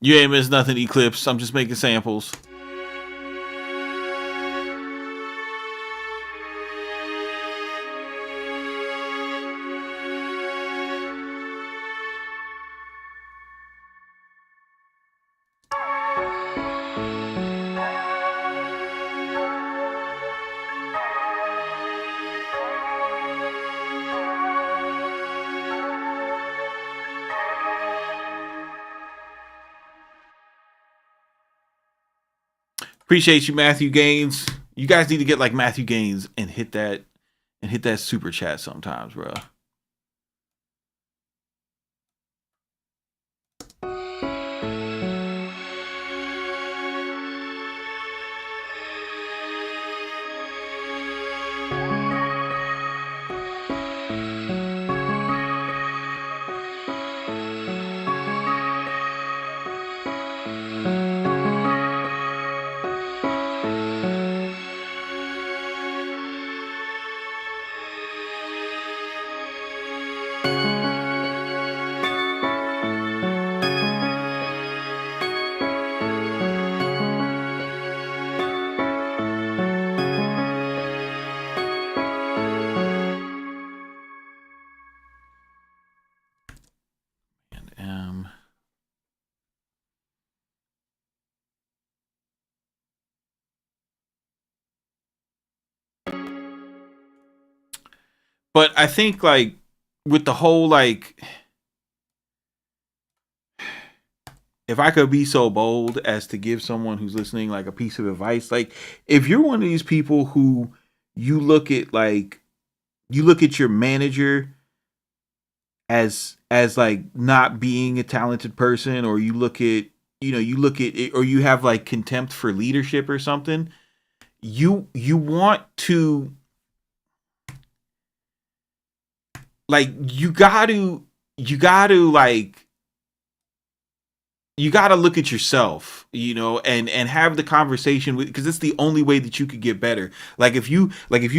Speaker 1: You ain't missed nothing, Eclipse. I'm just making samples. Appreciate you, Matthew Gaines. You guys need to get like Matthew Gaines and hit that super chat sometimes, bro. But I think like with the whole like, if I could be so bold as to give someone who's listening like a piece of advice, like if you're one of these people who you look at like you look at your manager as like not being a talented person, or you look at you look at it, or you have like contempt for leadership or something, you want to like you gotta look at yourself, and have the conversation with, because it's the only way that you could get better. Like if you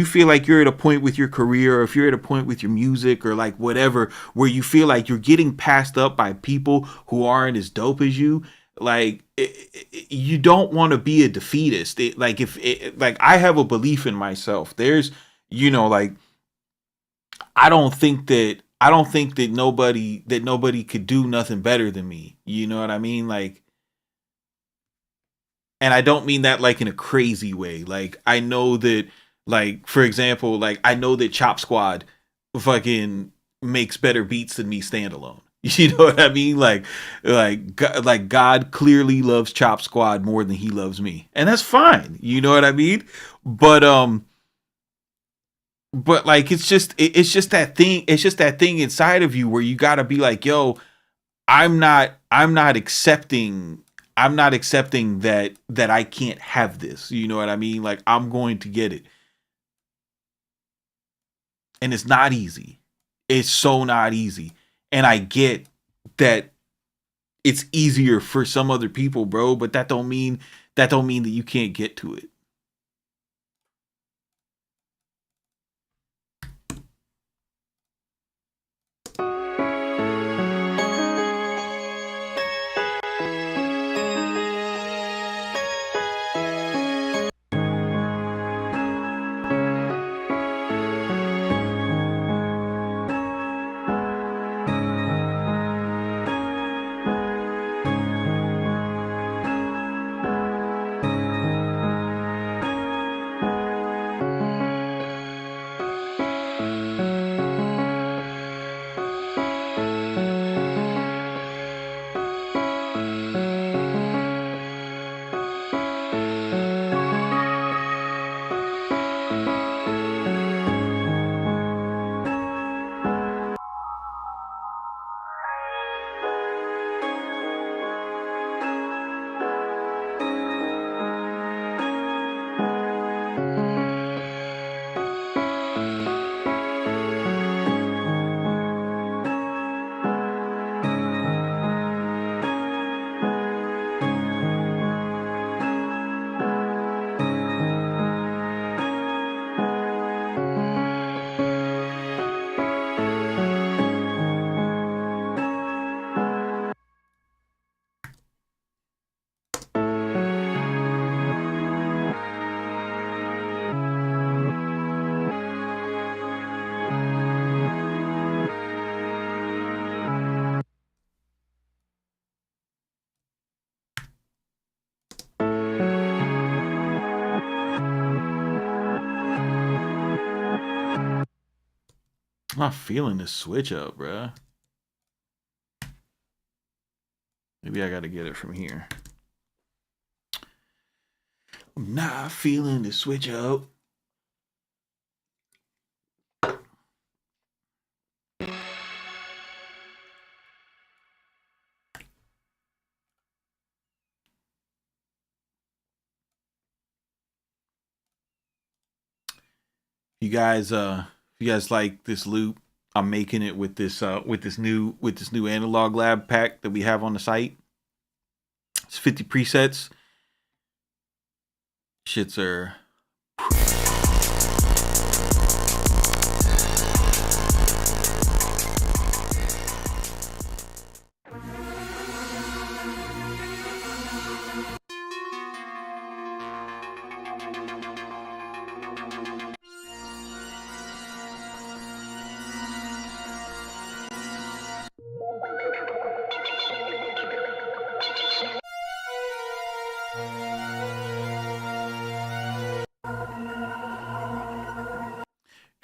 Speaker 1: feel like you're at a point with your career, or if you're at a point with your music, or like whatever, where you feel like you're getting passed up by people who aren't as dope as you, like you don't want to be a defeatist. Like I have a belief in myself. There's, like I don't think that nobody could do nothing better than me. You know what I mean? Like, and I don't mean that like in a crazy way. Like I know that, like, for example, like I know that Chop Squad fucking makes better beats than me standalone. You know what I mean? Like God clearly loves Chop Squad more than he loves me. And that's fine. You know what I mean? But like it's just that thing inside of you where you got to be like, yo, I'm not accepting that I can't have this. You know what I mean? Like I'm going to get it. And it's not easy. It's so not easy. And I get that it's easier for some other people, bro, but that don't mean that you can't get to it. I'm not feeling this switch up, bruh. Maybe I gotta get it from here. I'm not feeling the switch up. You guys like this loop, I'm making it with this new analog lab pack that we have on the site. It's 50 presets. Shits are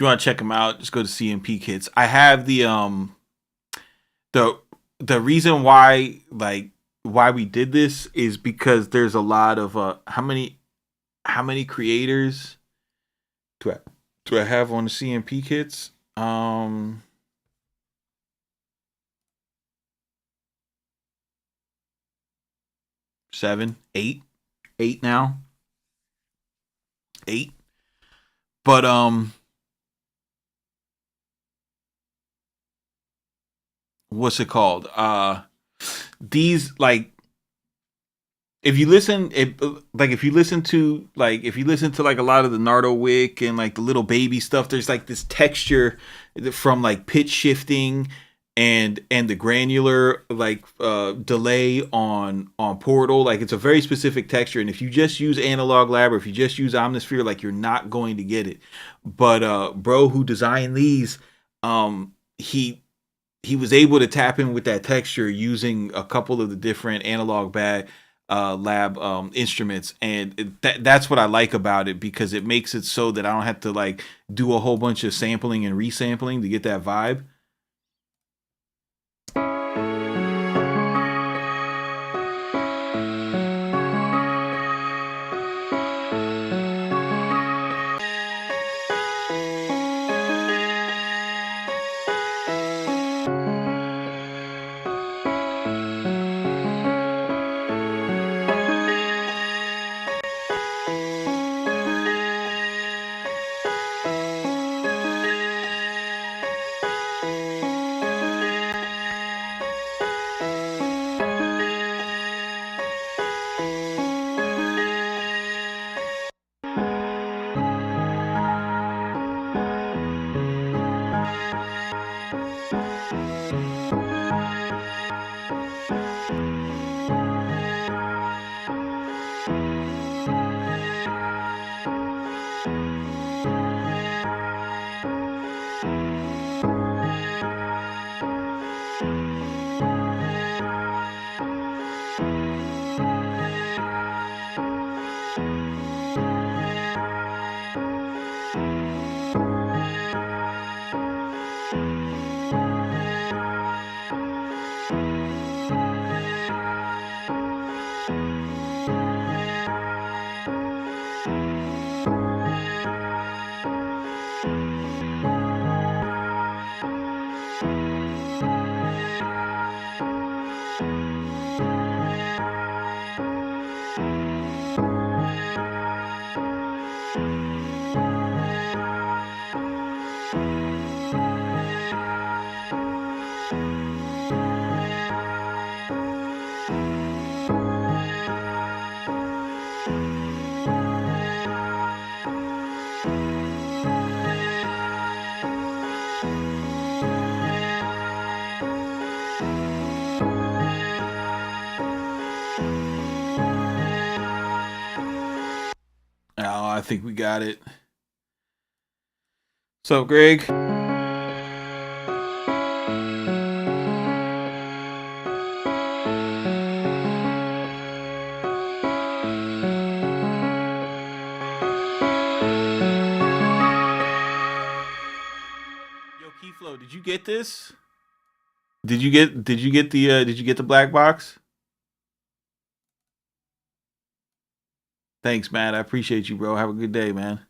Speaker 1: you want to check them out, just go to CMP Kits. I have the reason why we did this is because there's a lot of how many creators do I have on the CMP Kits? 7, 8 now. 8. But what's it called? These, like, if you listen to like a lot of the Nardo Wick and like the little baby stuff, there's like this texture from like pitch shifting and the granular delay on Portal. Like, it's a very specific texture, and if you just use Analog Lab or if you just use Omnisphere, like, you're not going to get it. But bro who designed these, he was able to tap in with that texture using a couple of the different Analog Lab instruments, and that's what I like about it, because it makes it so that I don't have to like do a whole bunch of sampling and resampling to get that vibe. I think we got it. So, Greg. Yo, Keyflow, did you get this? Did you get the black box? Thanks, man. I appreciate you, bro. Have a good day, man.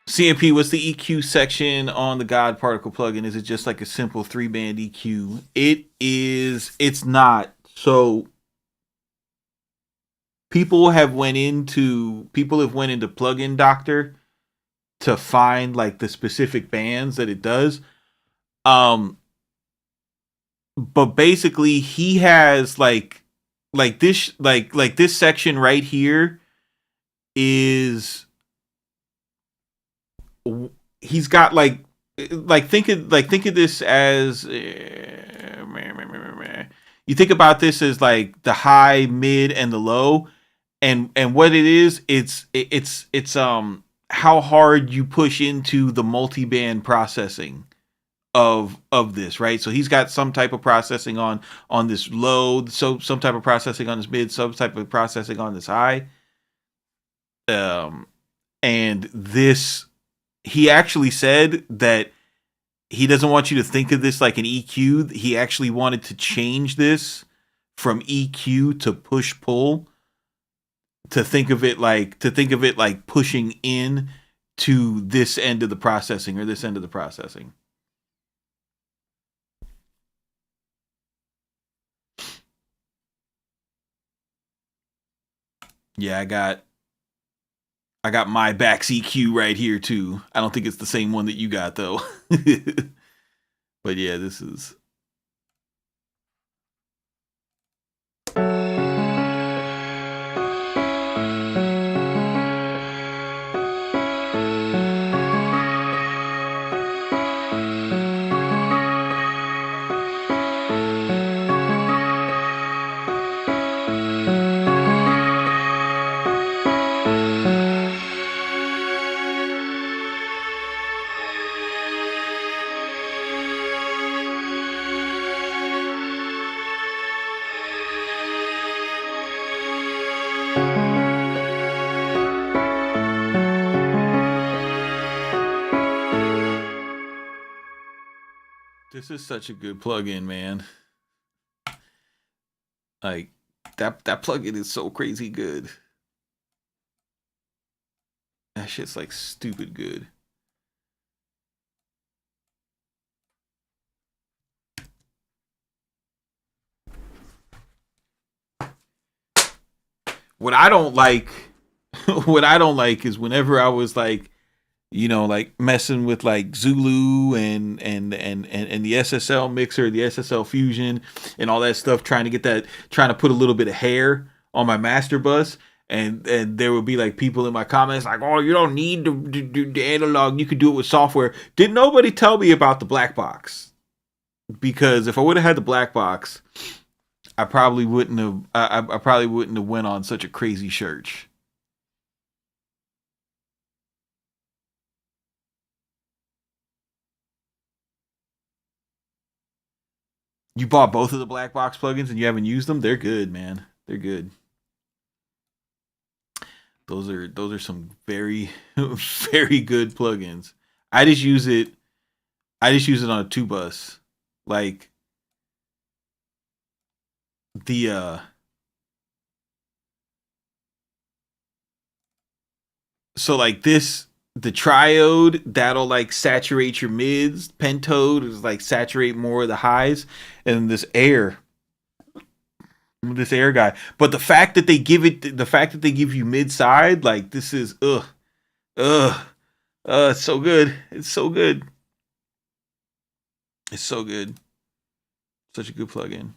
Speaker 1: CMP, what's the EQ section on the God Particle plugin? Is it just like a simple 3-band EQ? It is. It's not. So people have went into Plugin Doctor to find like the specific bands that it does. But basically he has like this section right here is, he's got like think of this as you think about this as like the high, mid, and the low, and what it is, it's how hard you push into the multi-band processing of this, right? So he's got some type of processing on this low, so some type of processing on this mid, some type of processing on this high, and this, he actually said that he doesn't want you to think of this like an EQ. He actually wanted to change this from EQ to push pull, to think of it like pushing in to this end of the processing or this end of the processing. Yeah, I got my back EQ right here too. I don't think it's the same one that you got though. But yeah, this is. This is such a good plugin, man. Like that plugin is so crazy good. That shit's like stupid good. What I don't like is whenever I was like, you know, like messing with like Zulu and the SSL mixer, the SSL fusion and all that stuff, trying to put a little bit of hair on my master bus. And there would be like people in my comments like, oh, you don't need to do the analog. You could do it with software. Did nobody tell me about the black box? Because if I would have had the black box, I probably wouldn't have went on such a crazy search. You bought both of the black box plugins and you haven't used them? They're good, man. They're good. Those are some very, very good plugins. I just use it on a 2-bus. Like the so like this, the triode, that'll like saturate your mids. Pentode is like saturate more of the highs, and this air guy. But the fact that they give you mid side, like this is it's so good. It's so good. It's so good. Such a good plugin.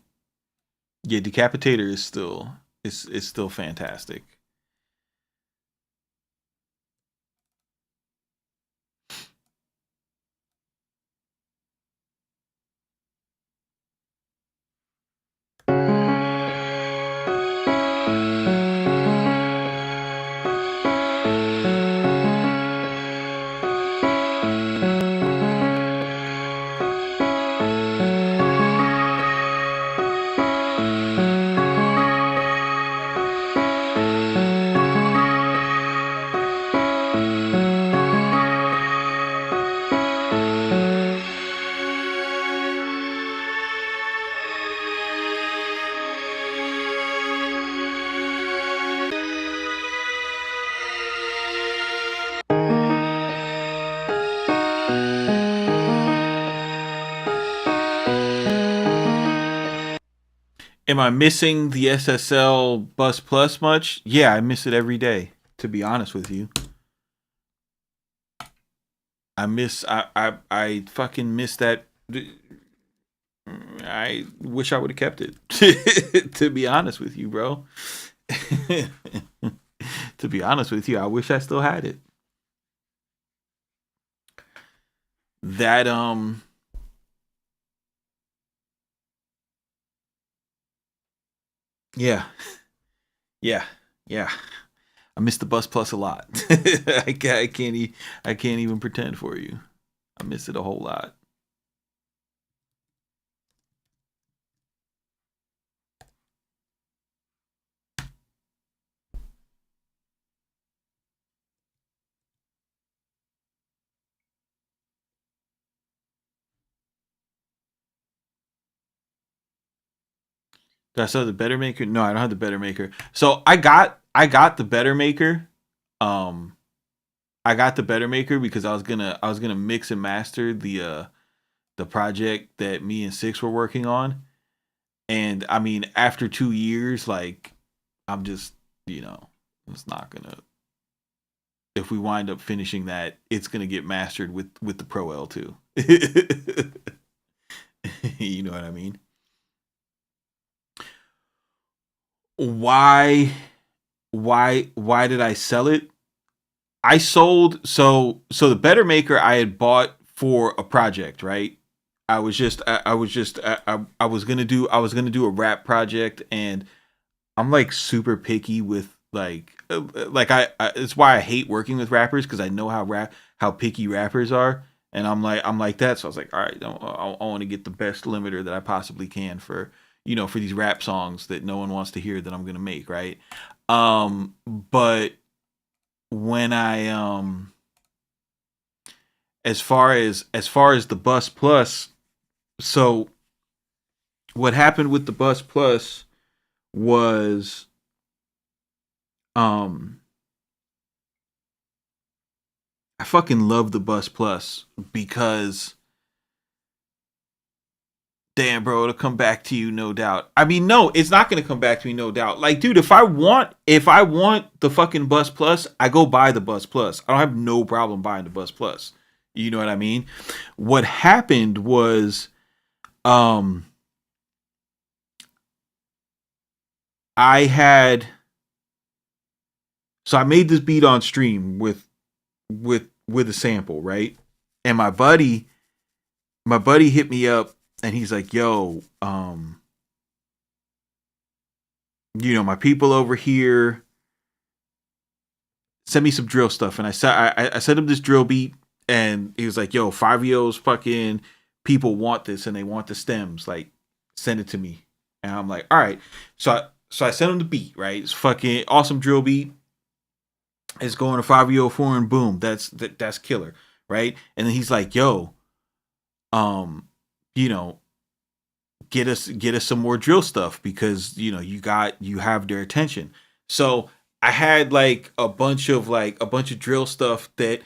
Speaker 1: Yeah, Decapitator is still fantastic. Am I missing the SSL Bus Plus much? Yeah, I miss it every day, to be honest with you. I fucking miss that. I wish I would have kept it. To be honest with you, bro. To be honest with you, I wish I still had it. That yeah. Yeah. Yeah. I miss the Bus Plus a lot. I can't even pretend for you. I miss it a whole lot. Do I still have the Better Maker? No, I don't have the Better Maker. So I got the Better Maker. I got the Better Maker because I was gonna mix and master the project that me and Six were working on. And I mean, after 2 years, like, I'm just, it's not gonna. If we wind up finishing that, it's gonna get mastered with the Pro L2. You know what I mean? Why did I sell it? I sold so the Better Maker I had bought for a project, right? I was gonna do a rap project, and I'm like super picky with like I it's why I hate working with rappers, because I know how picky rappers are, and I'm like that. So I was like, all right, I want to get the best limiter that I possibly can for for these rap songs that no one wants to hear that I'm gonna make, right? But when I as far as the Bus Plus, so what happened with the Bus Plus was I fucking love the Bus Plus because damn, bro, it'll come back to you, no doubt. I mean, no, it's not gonna come back to me, no doubt. Like, dude, if I want the fucking Bus Plus, I go buy the Bus Plus. I don't have no problem buying the Bus Plus. You know what I mean? What happened was, I made this beat on stream with a sample, right? And my buddy hit me up. And he's like, yo, my people over here send me some drill stuff. And I sent him this drill beat, and he was like, yo, 5EO's fucking people want this, and they want the stems. Like, send it to me. And I'm like, all right. So I sent him the beat, right? It's fucking awesome drill beat. It's going to 5EO foreign, boom. That's killer, right? And then he's like, yo, get us some more drill stuff, because you have their attention. So I had like a bunch of drill stuff that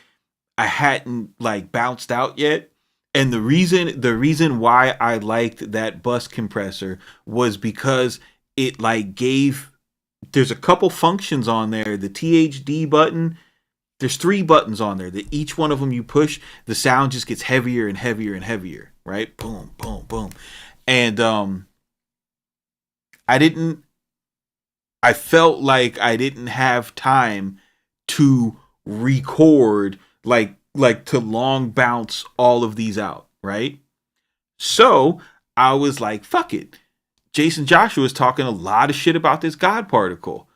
Speaker 1: I hadn't like bounced out yet. And the reason why I liked that bus compressor was because it like there's a couple functions on there. The THD button, there's 3 buttons on there that each one of them you push, the sound just gets heavier and heavier and heavier, right? Boom, boom, boom. And I felt like I didn't have time to record, like to long bounce all of these out, right? So I was like, fuck it. Jason Joshua is talking a lot of shit about this God particle.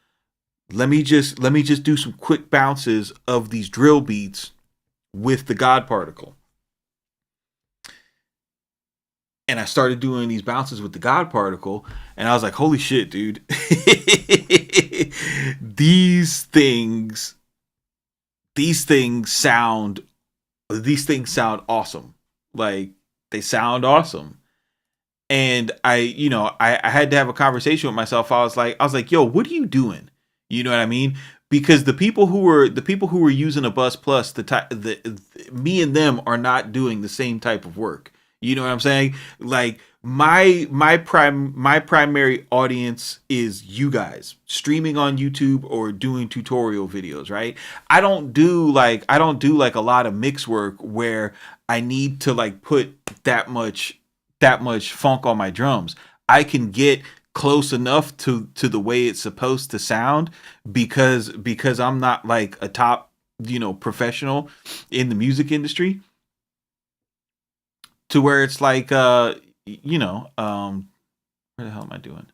Speaker 1: Let me just do some quick bounces of these drill beats with the God particle. And I started doing these bounces with the God particle, and I was like, holy shit, dude. These things sound awesome. Like, they sound awesome. And I had to have a conversation with myself. I was like, yo, what are you doing? You know what I mean? Because the people who were using a Bus Plus, me and them are not doing the same type of work. You know what I'm saying? Like my primary audience is you guys streaming on YouTube or doing tutorial videos, right? I don't do like a lot of mix work where I need to like put that much funk on my drums. I can get close enough to the way it's supposed to sound because I'm not like a top, professional in the music industry, to where it's like where the hell am I doing?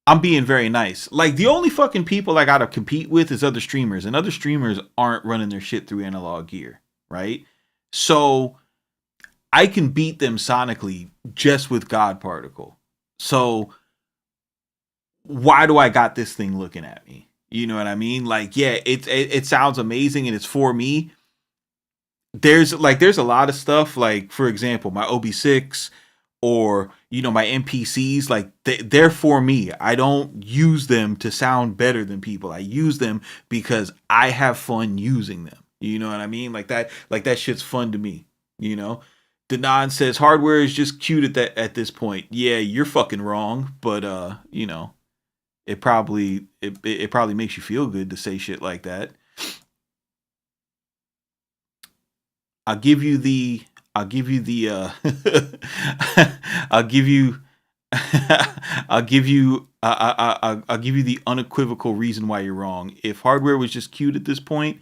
Speaker 1: I'm being very nice. Like, the only fucking people I gotta compete with is other streamers, and other streamers aren't running their shit through analog gear, right? So I can beat them sonically just with God Particle. So why do I got this thing looking at me? You know what I mean? Like, yeah, it sounds amazing and it's for me. There's a lot of stuff, like, for example, my OB6 or, my MPCs, like they're for me. I don't use them to sound better than people. I use them because I have fun using them. You know what I mean? Like that shit's fun to me, Danon says hardware is just cute at this point. Yeah, you're fucking wrong, but it probably makes you feel good to say shit like that. I'll give you the unequivocal reason why you're wrong. If hardware was just cute at this point,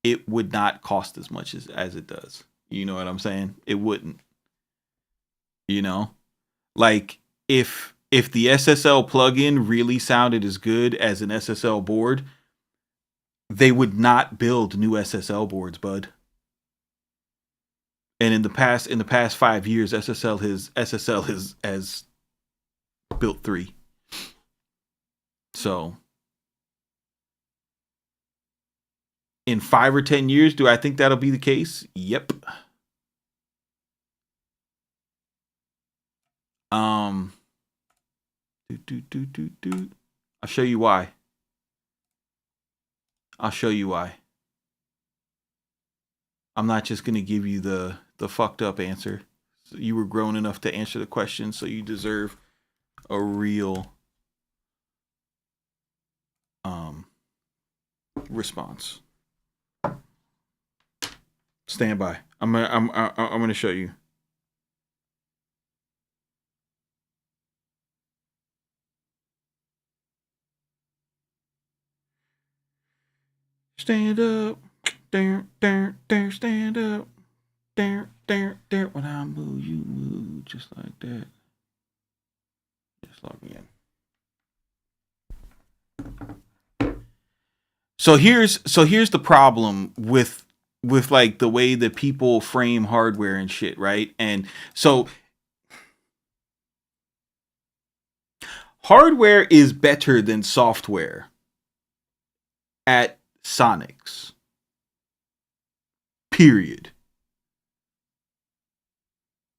Speaker 1: it would not cost as much as it does. You know what I'm saying? It wouldn't. Like if the SSL plugin really sounded as good as an SSL board, they would not build new SSL boards, bud. And in the past 5 years, SSL has built 3. So in 5 or 10 years, do I think that'll be the case? Yep. I'll show you why. I'm not just going to give you the fucked up answer. So you were grown enough to answer the question, so you deserve a real response. Stand by. I'm going to show you. Stand up. Stand up. When I move, you move just like that. Just log me in. So here's the problem with like the way that people frame hardware and shit, right? And so hardware is better than software at sonics. Period.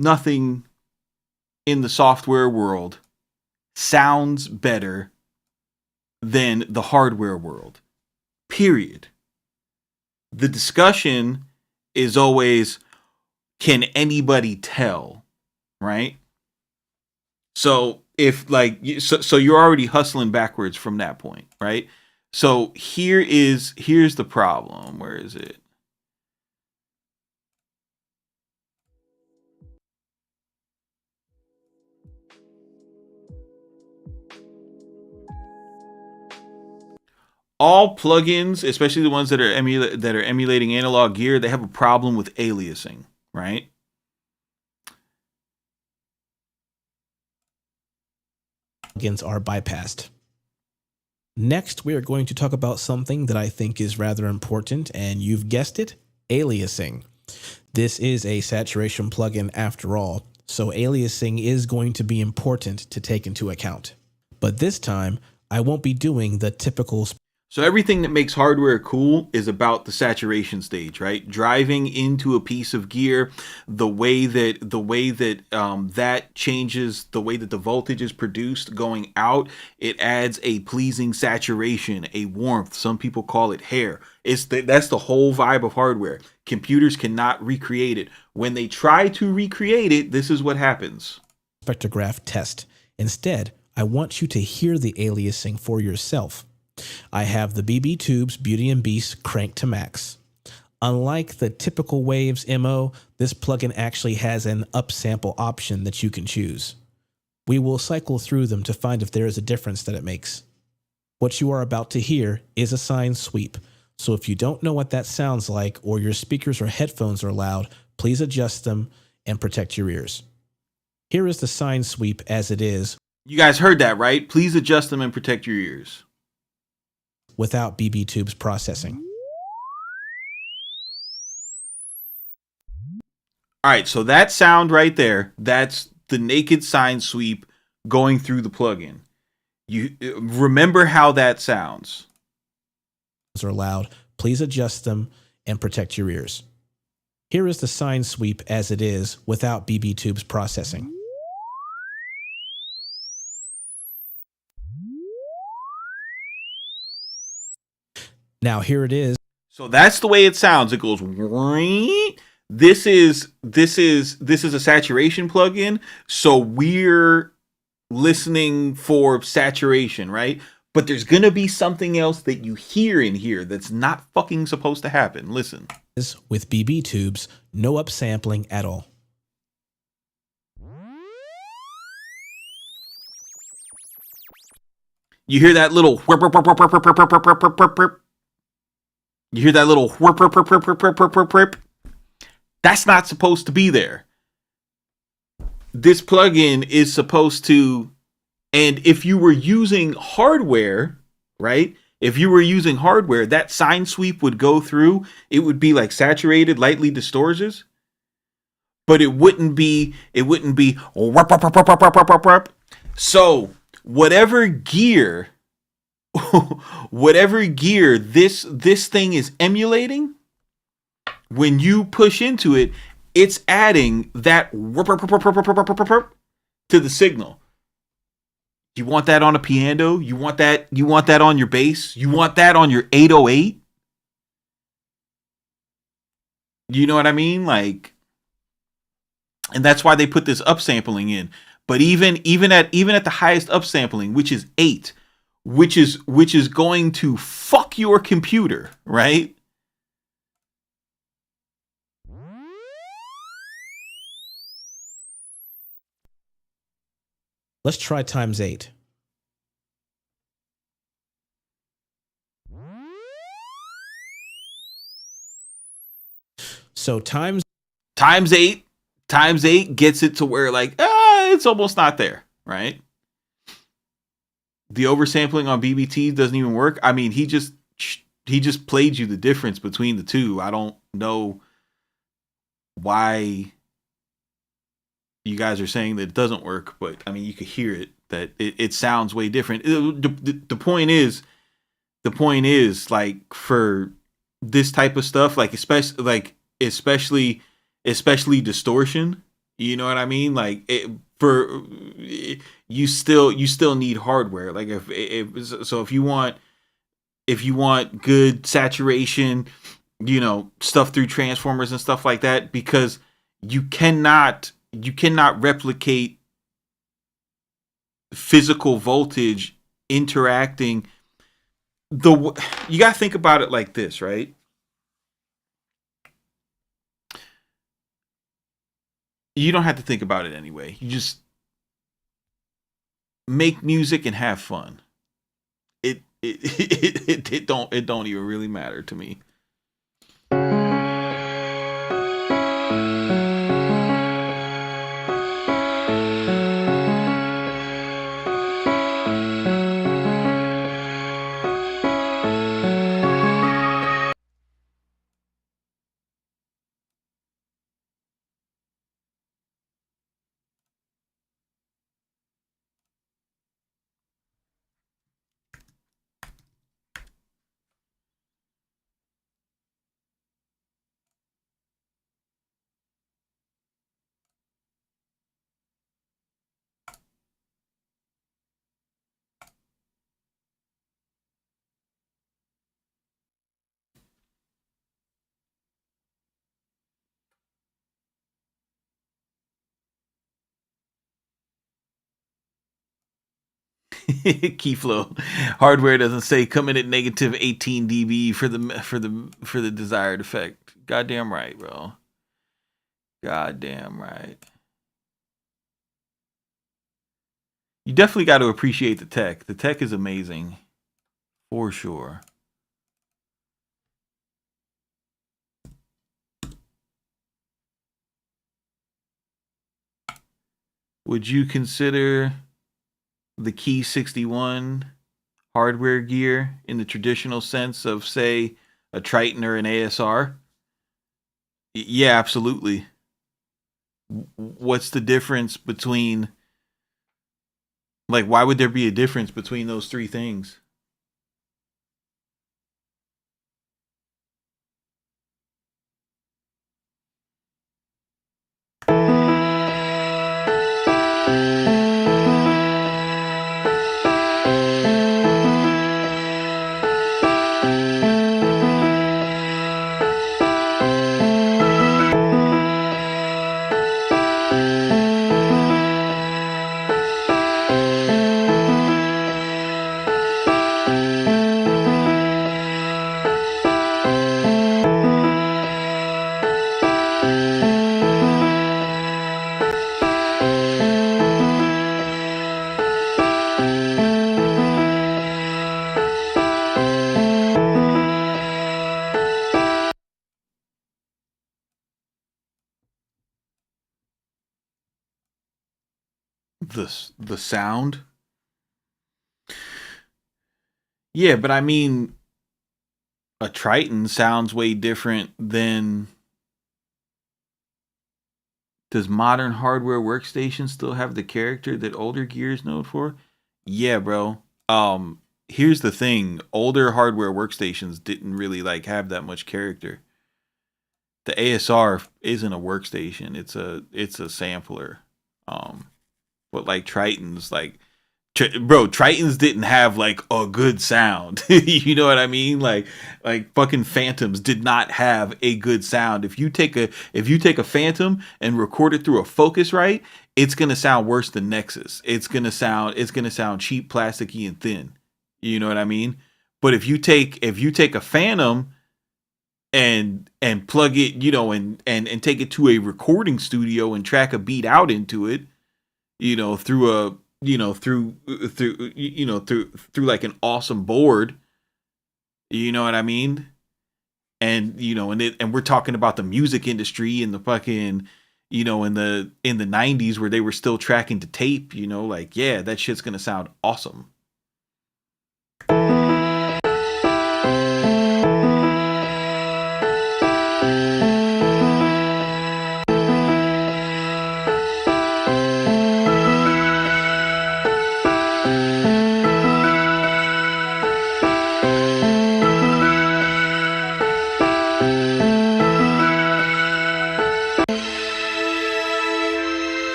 Speaker 1: Nothing in the software world sounds better than the hardware world. Period. The discussion is always, can anybody tell? Right? So if like, so you're already hustling backwards from that point, right? So here's the problem. Where is it? All plugins, especially the ones that are emulating analog gear, they have a problem with aliasing, right?
Speaker 3: Plugins are bypassed. Next, we are going to talk about something that I think is rather important, and you've guessed it, aliasing. This is a saturation plugin after all, so aliasing is going to be important to take into account. But this time, I won't be doing the typical...
Speaker 1: So everything that makes hardware cool is about the saturation stage, right? Driving into a piece of gear, the way that that changes the way that the voltage is produced going out. It adds a pleasing saturation, a warmth. Some people call it hair. That's the whole vibe of hardware. Computers cannot recreate it. When they try to recreate it, this is what happens.
Speaker 3: Spectrograph test. Instead, I want you to hear the aliasing for yourself. I have the BB Tubes Beauty and Beast cranked to max. Unlike the typical Waves MO, this plugin actually has an upsample option that you can choose. We will cycle through them to find if there is a difference that it makes. What you are about to hear is a sine sweep, so if you don't know what that sounds like or your speakers or headphones are loud, please adjust them and protect your ears. Here is the sine sweep as it is.
Speaker 1: You guys heard that, right? Please adjust them and protect your ears.
Speaker 3: Without BB Tubes processing.
Speaker 1: All right, so that sound right there, that's the naked sine sweep going through the plugin. You remember how that sounds.
Speaker 3: Are loud. Please adjust them and protect your ears. Here is the sine sweep as it is without BB Tubes processing. Now here it is.
Speaker 1: So that's the way it sounds. It goes. This is a saturation plugin. So we're listening for saturation, right? But there's gonna be something else that you hear in here that's not fucking supposed to happen. Listen.
Speaker 3: With BB Tubes, no upsampling at all.
Speaker 1: You hear that little whip, whip, whip, whip, whip, whip, whip, whip, whip, whip, whip. You hear that little whip, whip, whip, whip, whip, whip, whip, whip, whip. That's not supposed to be there. This plugin is supposed to, and if you were using hardware, right? If you were using hardware, that sine sweep would go through. It would be like saturated, lightly distorted, but it wouldn't be. So whatever gear this thing is emulating, when you push into it, it's adding that to the signal. You want that on a piano? You want that on your bass? You want that on your 808? You know what I mean? Like, and that's why they put this upsampling in. But even at the highest upsampling, which is 8, which is going to fuck your computer, right?
Speaker 3: Let's try times 8. So times
Speaker 1: 8 gets it to where like it's almost not there, right? The oversampling on BBT doesn't even work. I mean, he just played you the difference between the two. I don't know why you guys are saying that it doesn't work, but I mean, you could hear it, that it sounds way different. The point is like, for this type of stuff, like especially distortion, you know what I mean? Like, you still need hardware. Like, if you want good saturation, you know, stuff through transformers and stuff like that, because you cannot replicate physical voltage interacting. You got to think about it like this, right? You don't have to think about it anyway. You just make music and have fun. It don't even really matter to me. Keyflow hardware doesn't say come in at negative 18 dB for the desired effect. Goddamn right, bro. Goddamn right. You definitely got to appreciate the tech. The tech is amazing, for sure. Would you consider the Key 61 hardware gear in the traditional sense of, say, a Triton or an ASR? Yeah, absolutely. What's the difference between, like, why would there be a difference between those three things? The sound? Yeah, but I mean, a Triton sounds way different than. Does modern hardware workstation still have the character that older gear is known for? Yeah, bro. Here's the thing: older hardware workstations didn't really like have that much character. The ASR isn't a workstation; it's a sampler. But like Tritons, like bro, Tritons didn't have like a good sound. You know what I mean? Like fucking Phantoms did not have a good sound. If you take a Phantom and record it through a Focusrite, it's gonna sound worse than Nexus. It's gonna sound cheap, plasticky, and thin. You know what I mean? But if you take a Phantom and plug it, you know, and take it to a recording studio and track a beat out into it, you know, through like an awesome board, you know what I mean? And you know, and we're talking about the music industry and the fucking, you know, in the 90s where they were still tracking to tape, you know, like, yeah, that shit's gonna sound awesome.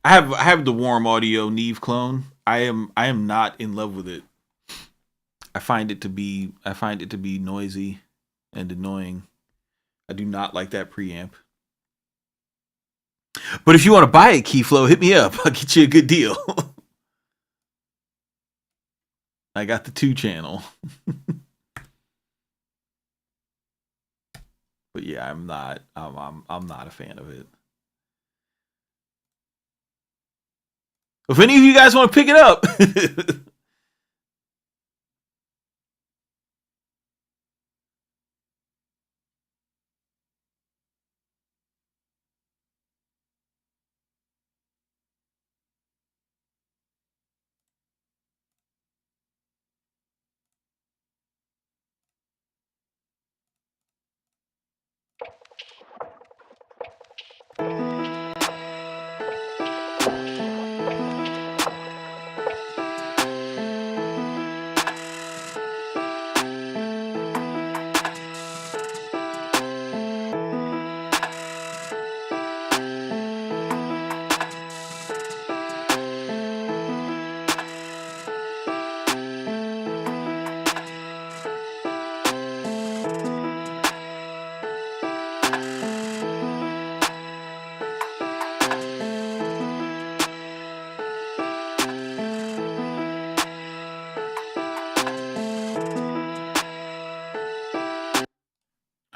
Speaker 1: I have the Warm Audio Neve clone. I am not in love with it. I find it to be noisy and annoying. I do not like that preamp. But if you want to buy it, Keyflow, hit me up. I'll get you a good deal. I got the 2 channel. But yeah, I'm not a fan of it. If any of you guys want to pick it up,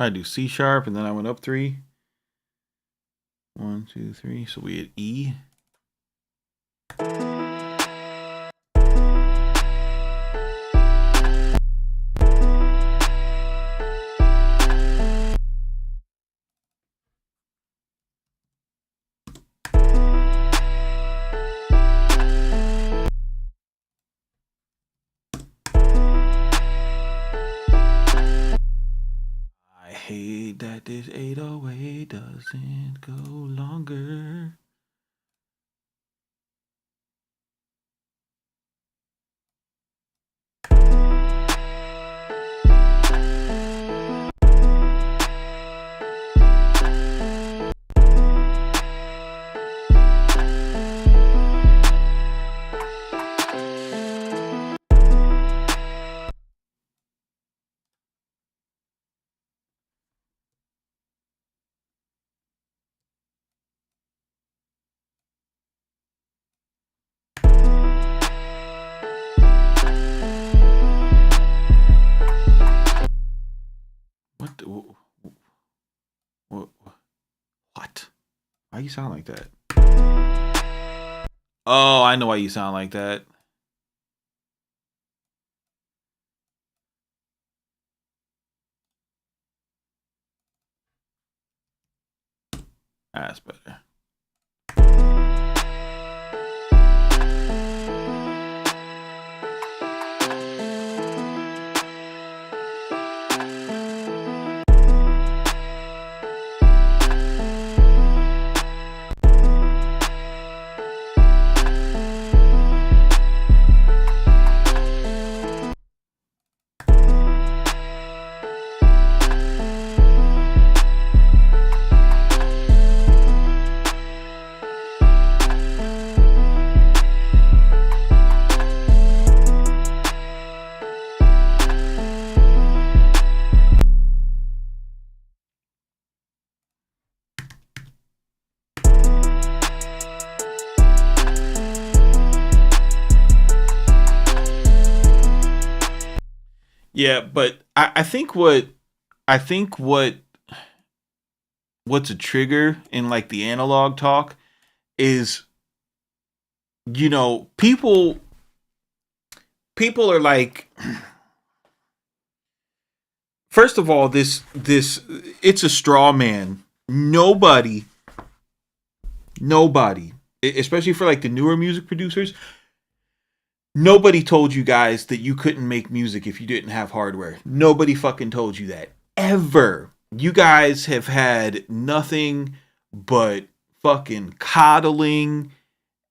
Speaker 1: I do C sharp, and then I went up 3. 1, 2, 3. So we hit E. I hate that this 808 doesn't go longer. What? Why you sound like that? Oh, I know why you sound like that. That's better. Yeah, but I think what's a trigger in like the analog talk is, you know, people are like, first of all, this it's a straw man. Nobody, especially for like the newer music producers, nobody told you guys that you couldn't make music if you didn't have hardware. Nobody fucking told you that. Ever. You guys have had nothing but fucking coddling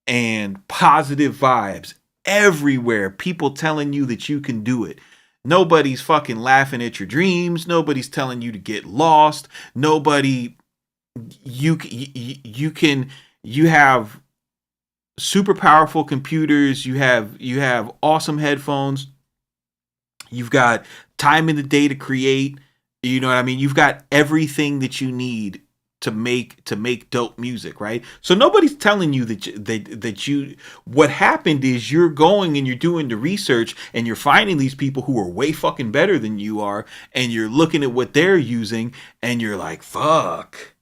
Speaker 1: and positive vibes everywhere. People telling you that you can do it. Nobody's fucking laughing at your dreams. Nobody's telling you to get lost. Nobody, you have super powerful computers. You have awesome headphones. You've got time in the day to create. You know what I mean? You've got everything that you need to make dope music, right? So nobody's telling you that you what happened is you're going and you're doing the research and you're finding these people who are way fucking better than you are, and you're looking at what they're using and you're like, fuck,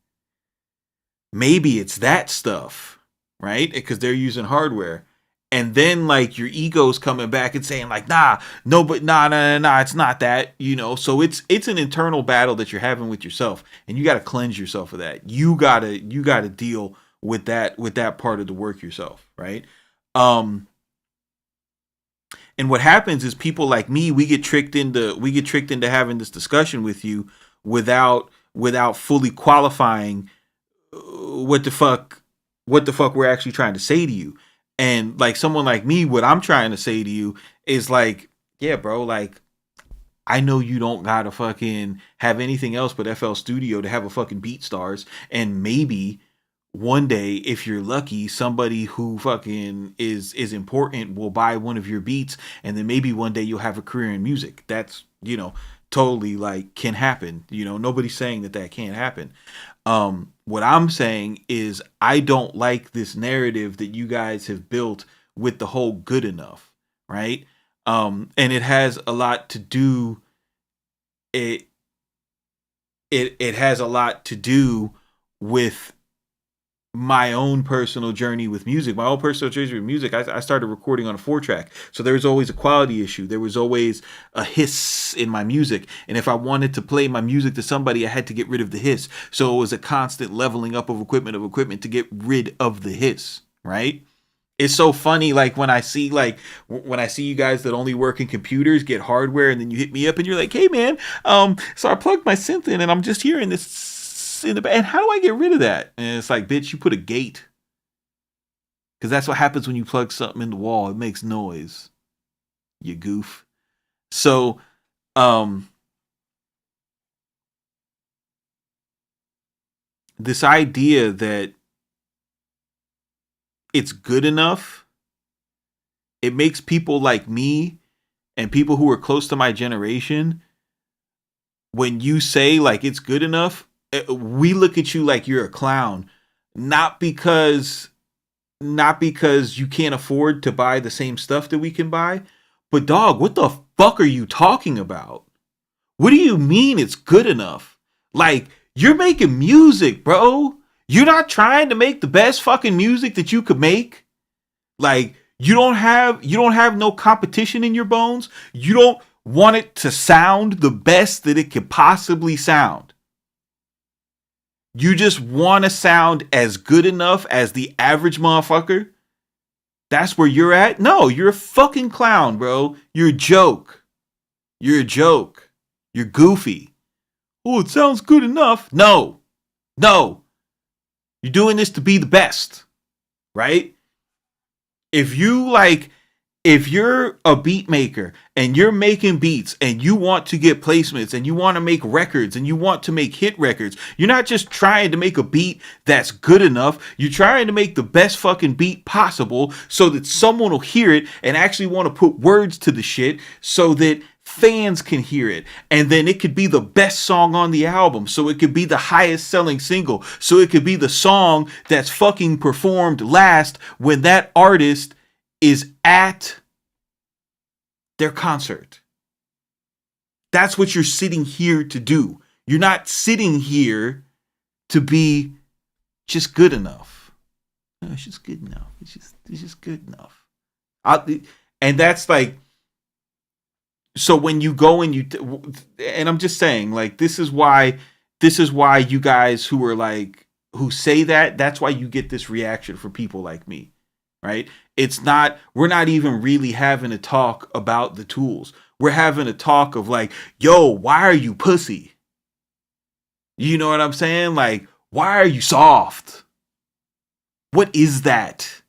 Speaker 1: maybe it's that stuff, right? Because they're using hardware. And then like your ego's coming back and saying like, nah, it's not that, you know. So it's an internal battle that you're having with yourself, and you got to cleanse yourself of that. You gotta deal with that part of the work yourself, right? And what happens is people like me, we get tricked into having this discussion with you without fully qualifying what the fuck we're actually trying to say to you. And like someone like me, what I'm trying to say to you is like, yeah, bro, like I know you don't gotta fucking have anything else but FL Studio to have a fucking BeatStars, and maybe one day, if you're lucky, somebody who fucking is important will buy one of your beats, and then maybe one day you'll have a career in music. That's, you know, totally like can happen. You know, nobody's saying that can't happen. What I'm saying is I don't like this narrative that you guys have built with the whole good enough, right? And it has a lot to do it has a lot to do with my own personal journey with music. My own personal journey with music, I started recording on a 4-track. So there was always a quality issue. There was always a hiss in my music. And if I wanted to play my music to somebody, I had to get rid of the hiss. So it was a constant leveling up of equipment to get rid of the hiss, right? It's so funny, like when I see you guys that only work in computers get hardware, and then you hit me up and you're like, hey man, so I plugged my synth in and I'm just hearing this in the back, and how do I get rid of that? And it's like, bitch, you put a gate, because that's what happens when you plug something in the wall. It makes noise, you goof. So this idea that it's good enough, it makes people like me and people who are close to my generation, when you say like it's good enough, we look at you like you're a clown, not because you can't afford to buy the same stuff that we can buy, but dog, what the fuck are you talking about? What do you mean it's good enough? Like, you're making music, bro. You're not trying to make the best fucking music that you could make. Like, you don't have no competition in your bones. You don't want it to sound the best that it could possibly sound. You just want to sound as good enough as the average motherfucker. That's where you're at? No, you're a fucking clown, bro. You're a joke. You're a joke. You're goofy. Oh, it sounds good enough. No. You're doing this to be the best, right? If you're a beat maker and you're making beats and you want to get placements and you want to make records and you want to make hit records, you're not just trying to make a beat that's good enough. You're trying to make the best fucking beat possible so that someone will hear it and actually want to put words to the shit so that fans can hear it. And then it could be the best song on the album. So it could be the highest selling single. So it could be the song that's fucking performed last when that artist is at their concert. That's what you're sitting here to do. You're not sitting here to be just good enough. No, it's just good enough. It's just good enough. And that's like, so when you go and and I'm just saying, like, this is why you guys who are like, who say that's why you get this reaction from people like me, right? We're not even really having a talk about the tools. We're having a talk of like, yo, why are you pussy? You know what I'm saying? Like, why are you soft? What is that?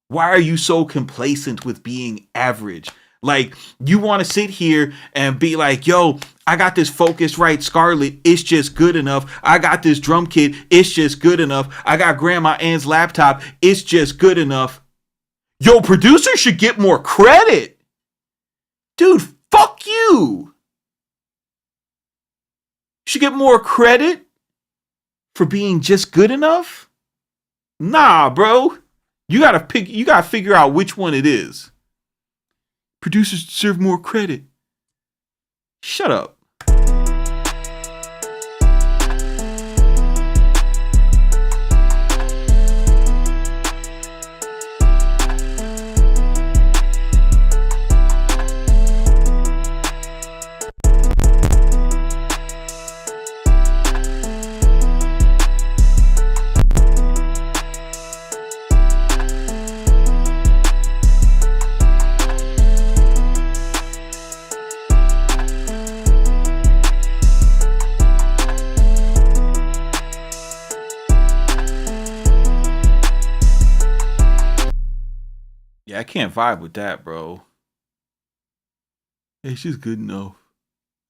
Speaker 1: Why are you so complacent with being average? Like, you want to sit here and be like, yo, I got this Focusrite Scarlett, it's just good enough. I got this drum kit, it's just good enough. I got Grandma Ann's laptop, it's just good enough. Yo, producers should get more credit. Dude, fuck you. Should get more credit for being just good enough? Nah, bro. You gotta figure out which one it is. Producers deserve more credit. Shut up. Yeah, I can't vibe with that, bro. It's just good enough.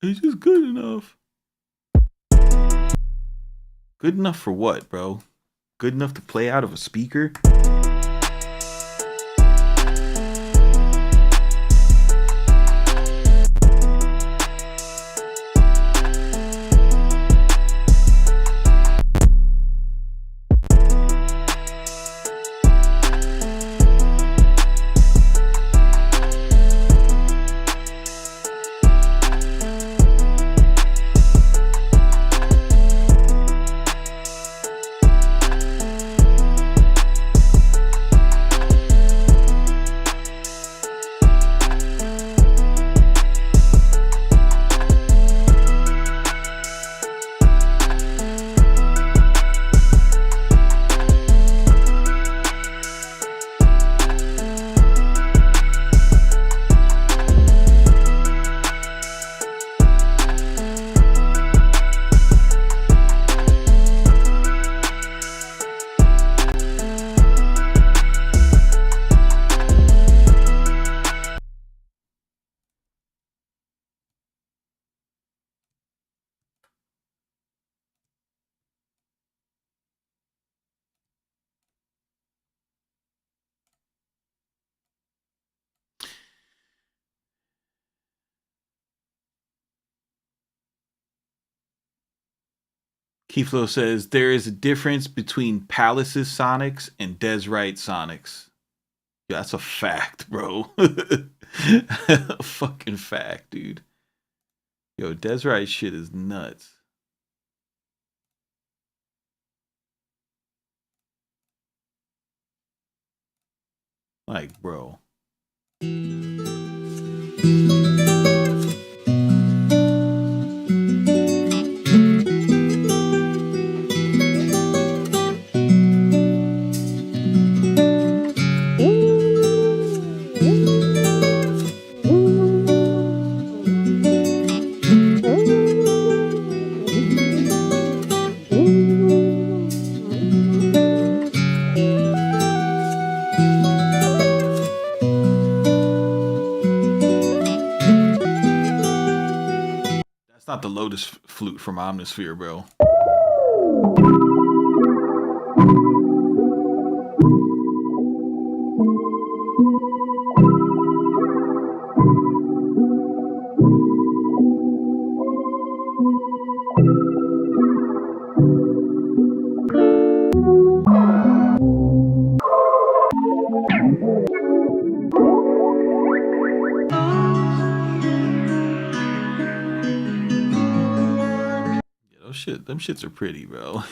Speaker 1: It's just good enough. Good enough for what, bro? Good enough to play out of a speaker? Keeflo says there is a difference between Palace's Sonics and Desrite Sonics. Yeah, that's a fact, bro. A fucking fact, dude. Yo, Desrite shit is nuts. Like, bro. That's not the Lotus flute from Omnisphere, bro. Them shits are pretty, bro.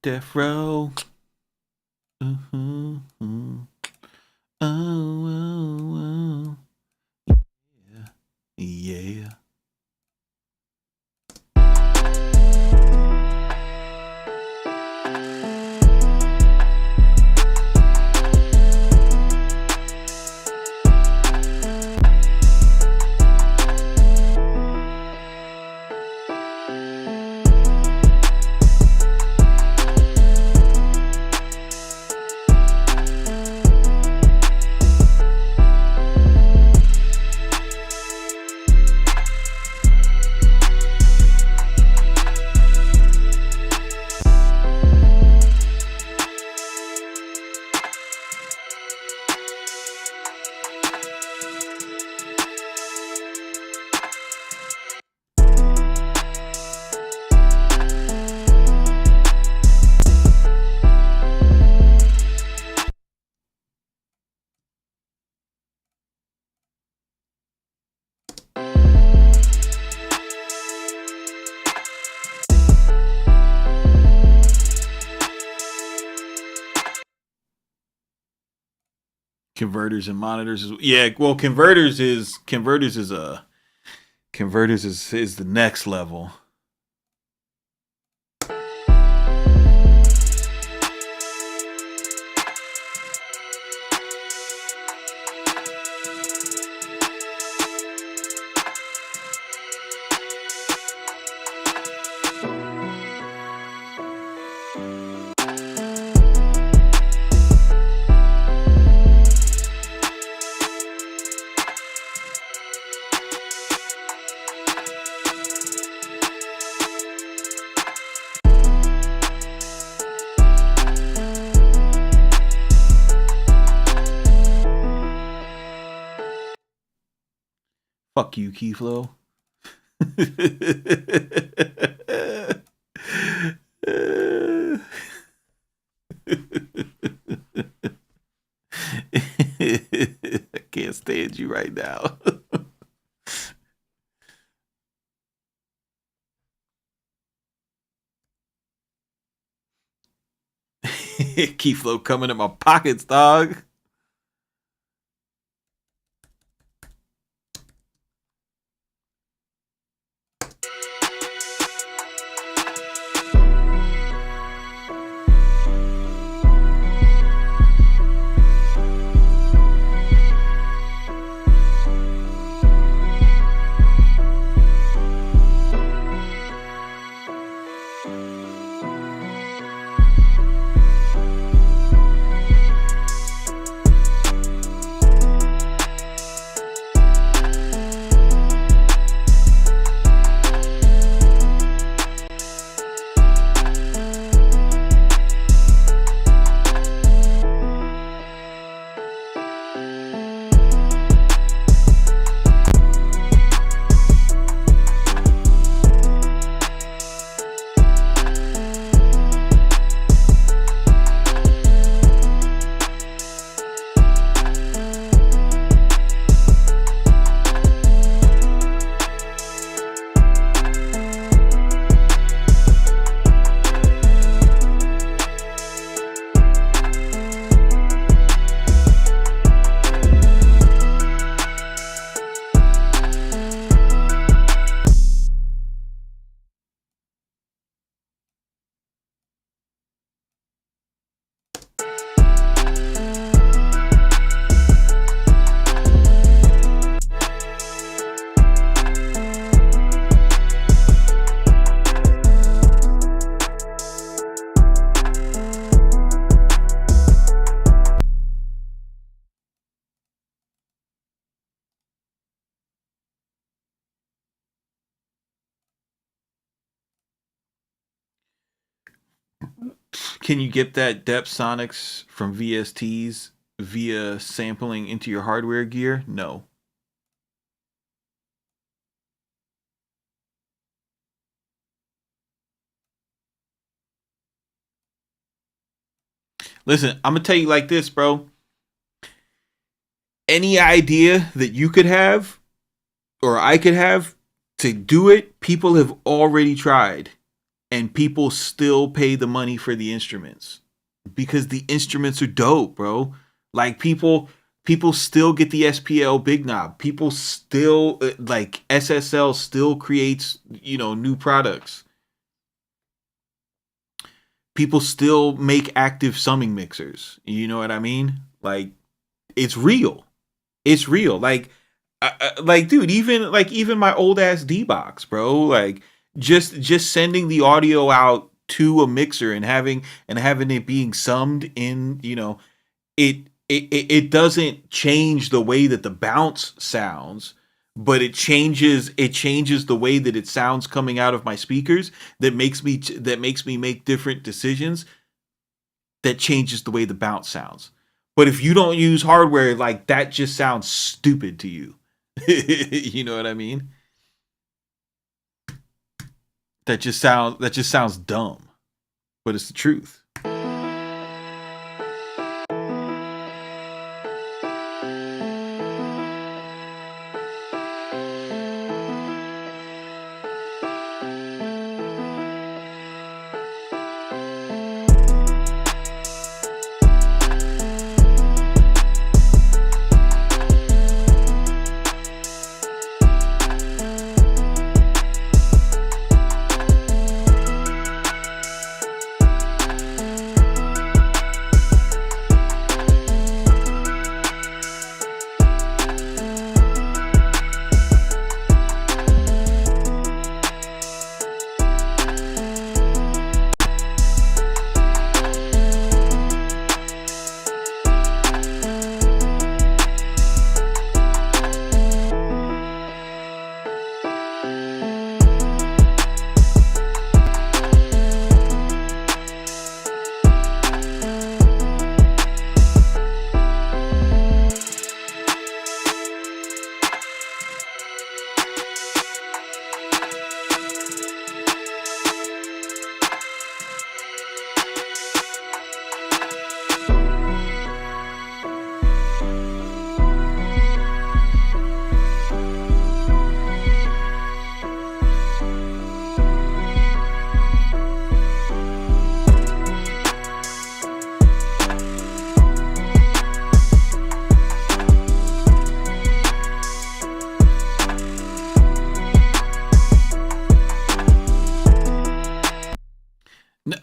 Speaker 1: Death Row. Oh, oh, oh. Yeah. Yeah. converters and monitors. Yeah, well, converters is the next level. Fuck you, Keyflow. I can't stand you right now. Keyflow coming in my pockets, dog. Can you get that depth sonics from VSTs via sampling into your hardware gear? No. Listen, I'm going to tell you like this, bro. Any idea that you could have or I could have to do it, people have already tried. And people still pay the money for the instruments because the instruments are dope, bro. Like people still get the SPL big knob. People still like SSL still creates, new products. People still make active summing mixers. You know what I mean? Like it's real. It's real. Like dude, even my old ass D-Box, bro, like just sending the audio out to a mixer and having it being summed in, it doesn't change the way that the bounce sounds, but it changes the way that it sounds coming out of my speakers that makes me make different decisions that changes the way the bounce sounds. But if you don't use hardware, like that just sounds stupid to you. You know what I mean? That just sounds dumb, but it's the truth.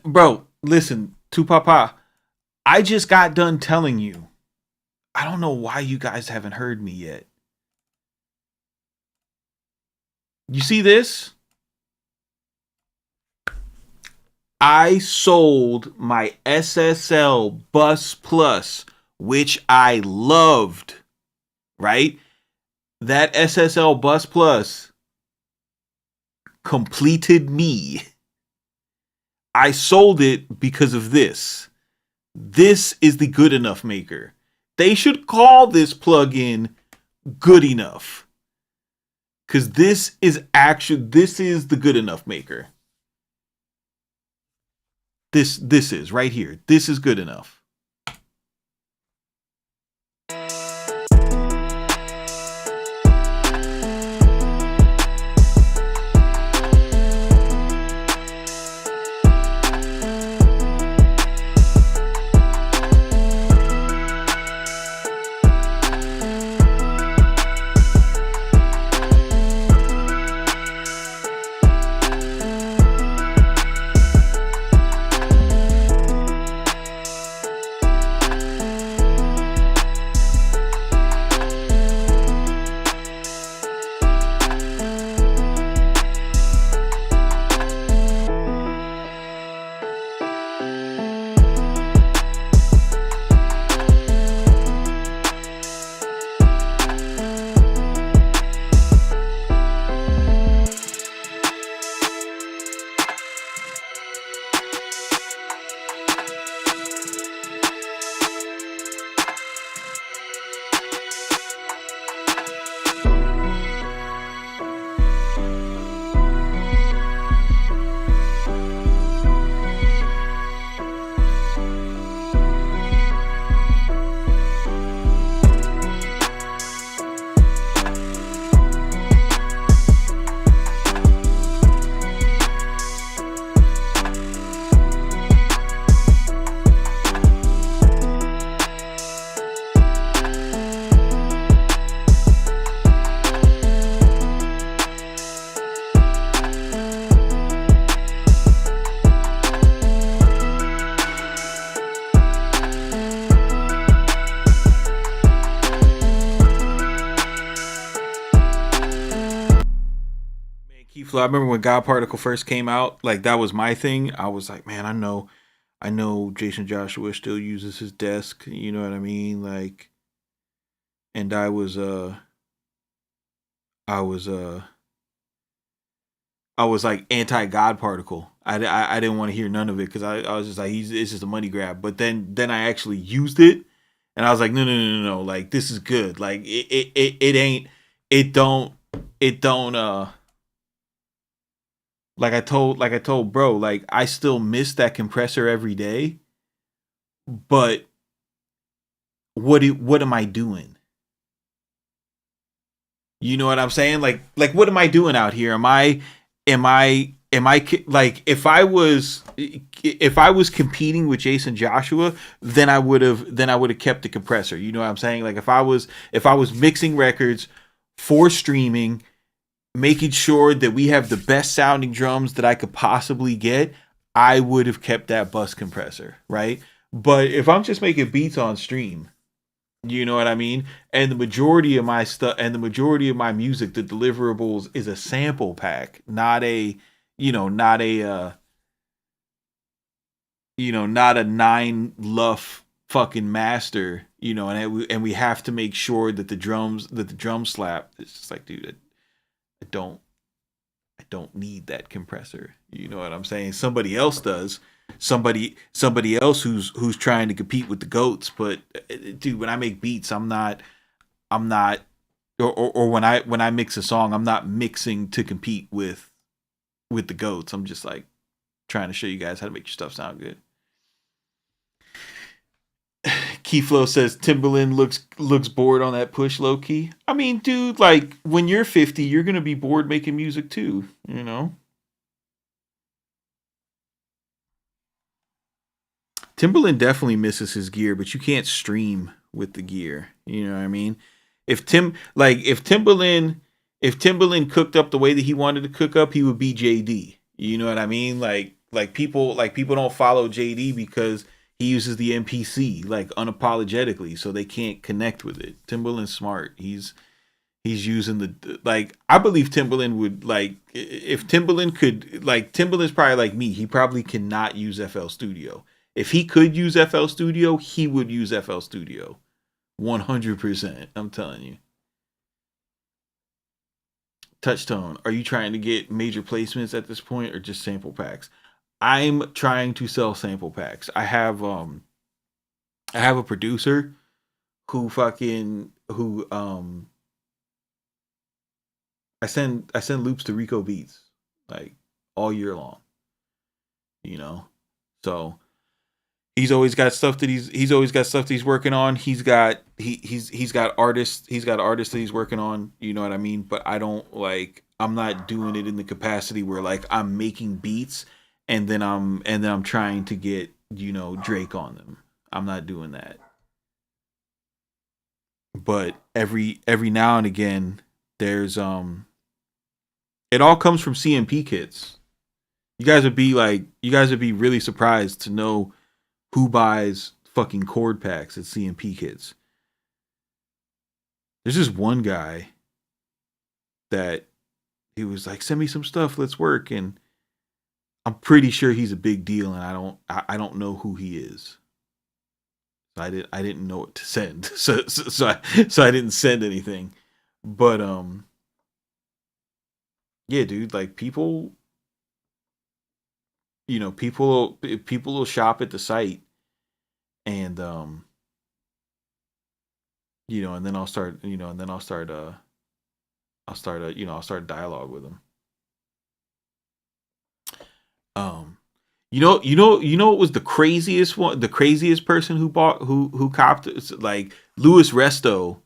Speaker 1: Bro, listen, to Papa, I just got done telling you. I don't know why you guys haven't heard me yet. You see this? I sold my SSL Bus Plus, which I loved, right? That SSL Bus Plus completed me. I sold it because of this. This is the good enough maker. They should call this plugin good enough. Because this is the good enough maker. This is right here. This is good enough. I remember when God Particle first came out, like that was my thing. I was like, man, I know Jason Joshua still uses his desk, you know what I mean? Like, and I was like anti God Particle. I didn't want to hear none of it because I was just like, it's just a money grab. But then I actually used it, and I was like, no, like this is good. Like it don't like I told bro, like I still miss that compressor every day, but what am I doing? You know what I'm saying? Like what am I doing out here? Am I like if I was competing with Jason Joshua, then I would have kept the compressor. You know what I'm saying? Like if I was mixing records for streaming, making sure that we have the best sounding drums that I could possibly get, I would have kept that bus compressor, right? But if I'm just making beats on stream, you know what I mean? And the majority of my stuff and the majority of my music, the deliverables is a sample pack, not a 9 luff fucking master, and we have to make sure that the drum slap. It's just like, dude, I don't need that compressor. You know what I'm saying? Somebody else does. Somebody else who's trying to compete with the goats. But dude, when I make beats, I'm not or when I mix a song, I'm not mixing to compete with the goats. I'm just like trying to show you guys how to make your stuff sound good. Keyflow says Timbaland looks bored on that push, low key. I mean, dude, like when you're 50, you're gonna be bored making music too, you know? Timbaland definitely misses his gear, but you can't stream with the gear. You know what I mean? If Timbaland cooked up the way that he wanted to cook up, he would be JD. You know what I mean? Like people don't follow JD because he uses the MPC like unapologetically, so they can't connect with it. Timberland's smart. He's using the like. I believe Timberland would like if Timberland could like Timberland's probably like me. He probably cannot use FL Studio. If he could use FL Studio, he would use FL Studio. 100%. I'm telling you. Touchtone, are you trying to get major placements at this point or just sample packs? I'm trying to sell sample packs. I have a producer who I send loops to Rico Beats like all year long. You know? So he's always got stuff that he's working on. He's got artists that he's working on, you know what I mean? But I'm not doing it in the capacity where like I'm making beats and then I'm trying to get, you know, Drake on them. I'm not doing that. But every now and again there's it all comes from CMP kits. You guys would be really surprised to know who buys fucking chord packs at CMP kits. There's this one guy that he was like, send me some stuff, let's work. And I'm pretty sure he's a big deal, and I don't know who he is. So I didn't know what to send. So I didn't send anything. But yeah, dude, like people, you know, people will shop at the site, and you know, and then I'll start dialogue with them. You know what was the craziest person who copped like Louis Resto.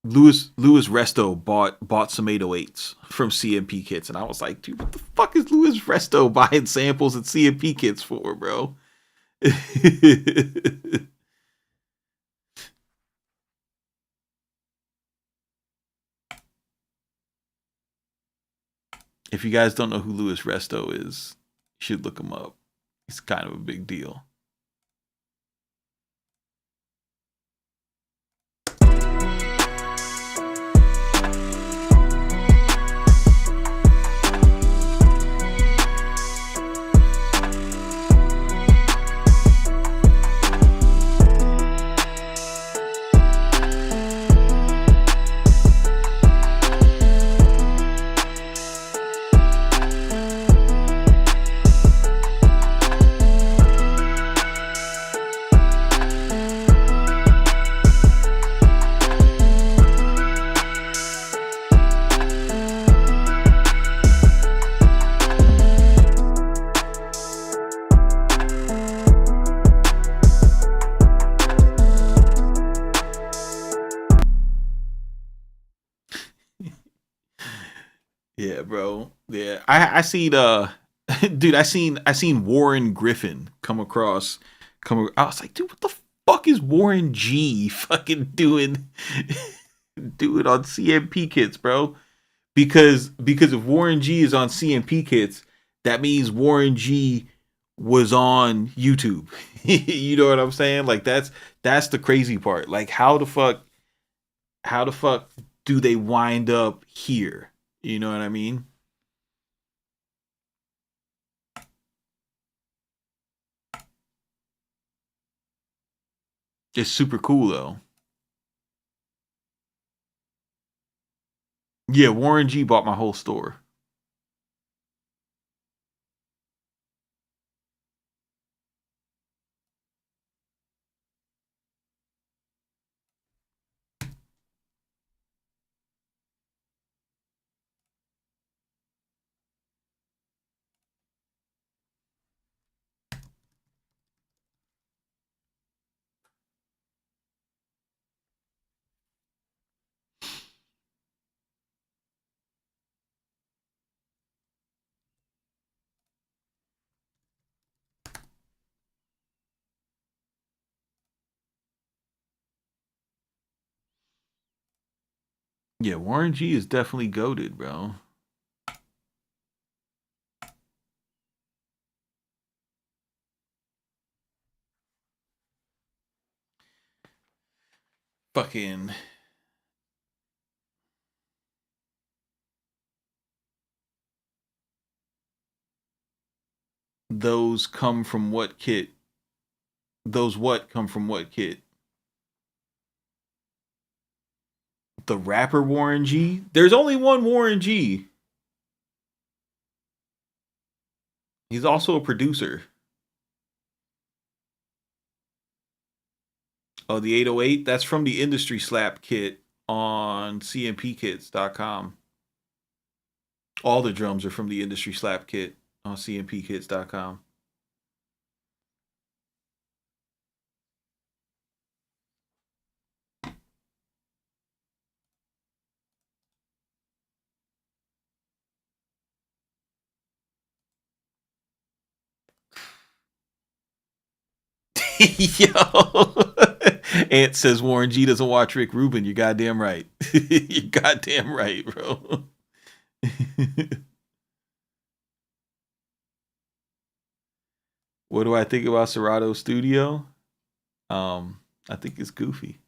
Speaker 1: Louis Resto bought some 808s from CMP kits, and I was like, dude, what the fuck is Louis Resto buying samples at CMP kits for, bro? If you guys don't know who Louis Resto is, you should look him up. He's kind of a big deal. Yeah, bro. Yeah, I seen dude, I seen Warren Griffin come across. I was like, dude, what the fuck is Warren G fucking doing on CMP kits, bro? Because if Warren G is on CMP kits, that means Warren G was on YouTube. You know what I'm saying? Like that's the crazy part. Like how the fuck do they wind up here? You know what I mean? It's super cool though. Yeah, Warren G bought my whole store. Yeah, Warren G is definitely goated, bro. fucking those come from what kit? Those what come from what kit? The rapper Warren G? There's only one Warren G. He's also a producer. Oh, the 808? That's from the Industry Slap kit on cmpkits.com. All the drums are from the Industry Slap kit on cmpkits.com. Yo. Ant says Warren G doesn't watch Rick Rubin. You're goddamn right. You're goddamn right, bro. What do I think about Serato Studio? I think it's goofy.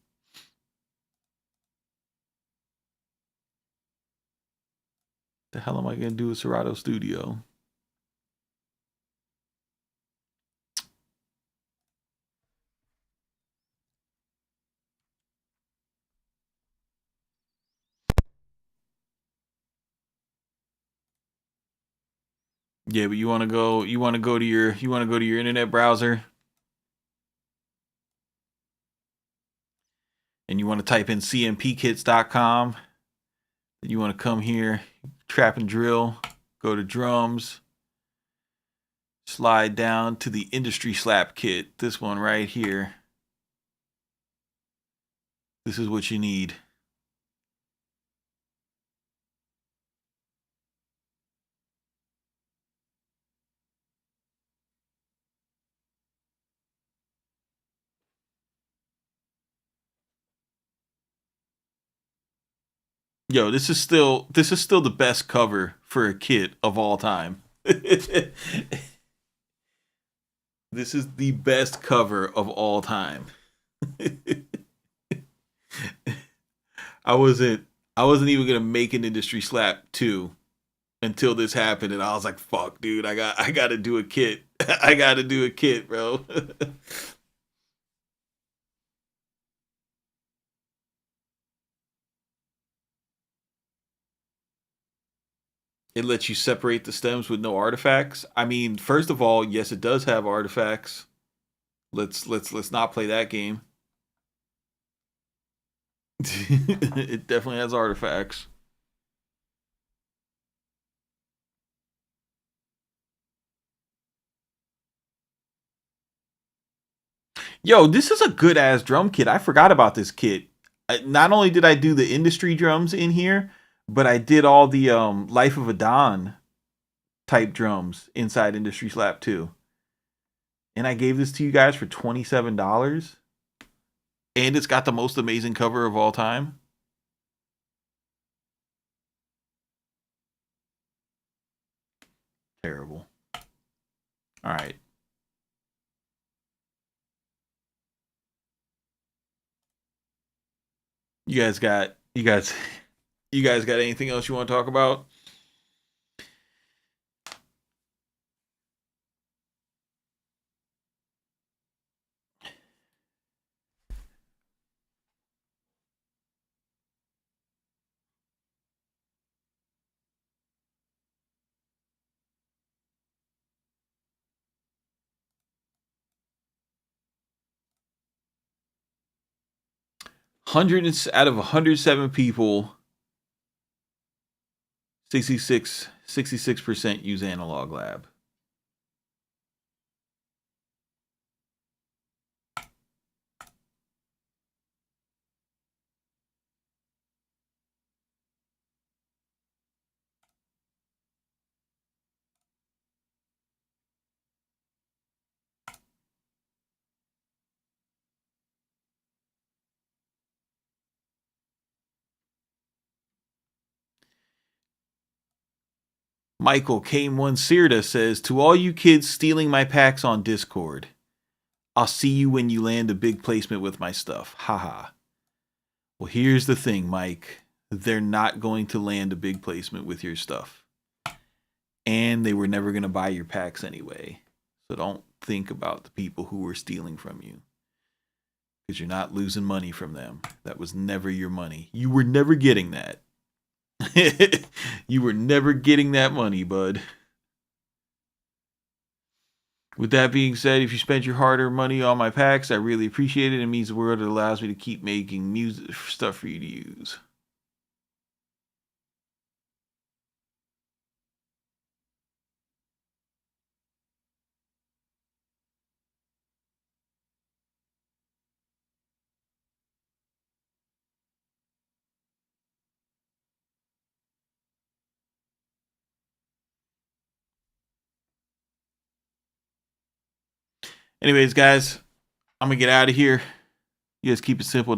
Speaker 1: The hell am I gonna do with Serato Studio? Yeah, but you want to go to your internet browser and you want to type in cmpkits.com. You want to come here, trap and drill, go to drums, slide down to the Industry Slap kit. This one right here. This is what you need. Yo, this is still the best cover for a kit of all time. This is the best cover of all time. I wasn't even gonna make an Industry Slap 2 until this happened, and I was like, fuck, dude, I gotta do a kit. I gotta do a kit, bro. It lets you separate the stems with no artifacts. I mean, first of all, yes, it does have artifacts. Let's not play that game. It definitely has artifacts. Yo, this is a good ass drum kit. I forgot about this kit. Not only did I do the industry drums in here, but I did all the Life of a Don type drums inside Industry Slap 2. And I gave this to you guys for $27. And it's got the most amazing cover of all time. Terrible. All right. You guys got anything else you want to talk about? Hundreds out of 107 people, 66% use Analog Lab. Michael Kame1 Sirta says, to all you kids stealing my packs on Discord, I'll see you when you land a big placement with my stuff. Haha. Well, here's the thing, Mike. They're not going to land a big placement with your stuff. And they were never going to buy your packs anyway. So don't think about the people who were stealing from you. Because you're not losing money from them. That was never your money. You were never getting that. You were never getting that money, bud. With that being said, if you spent your hard-earned money on my packs, I really appreciate it. It means the world. It allows me to keep making music stuff for you to use. Anyways, guys, I'm going to get out of here. You guys keep it simple.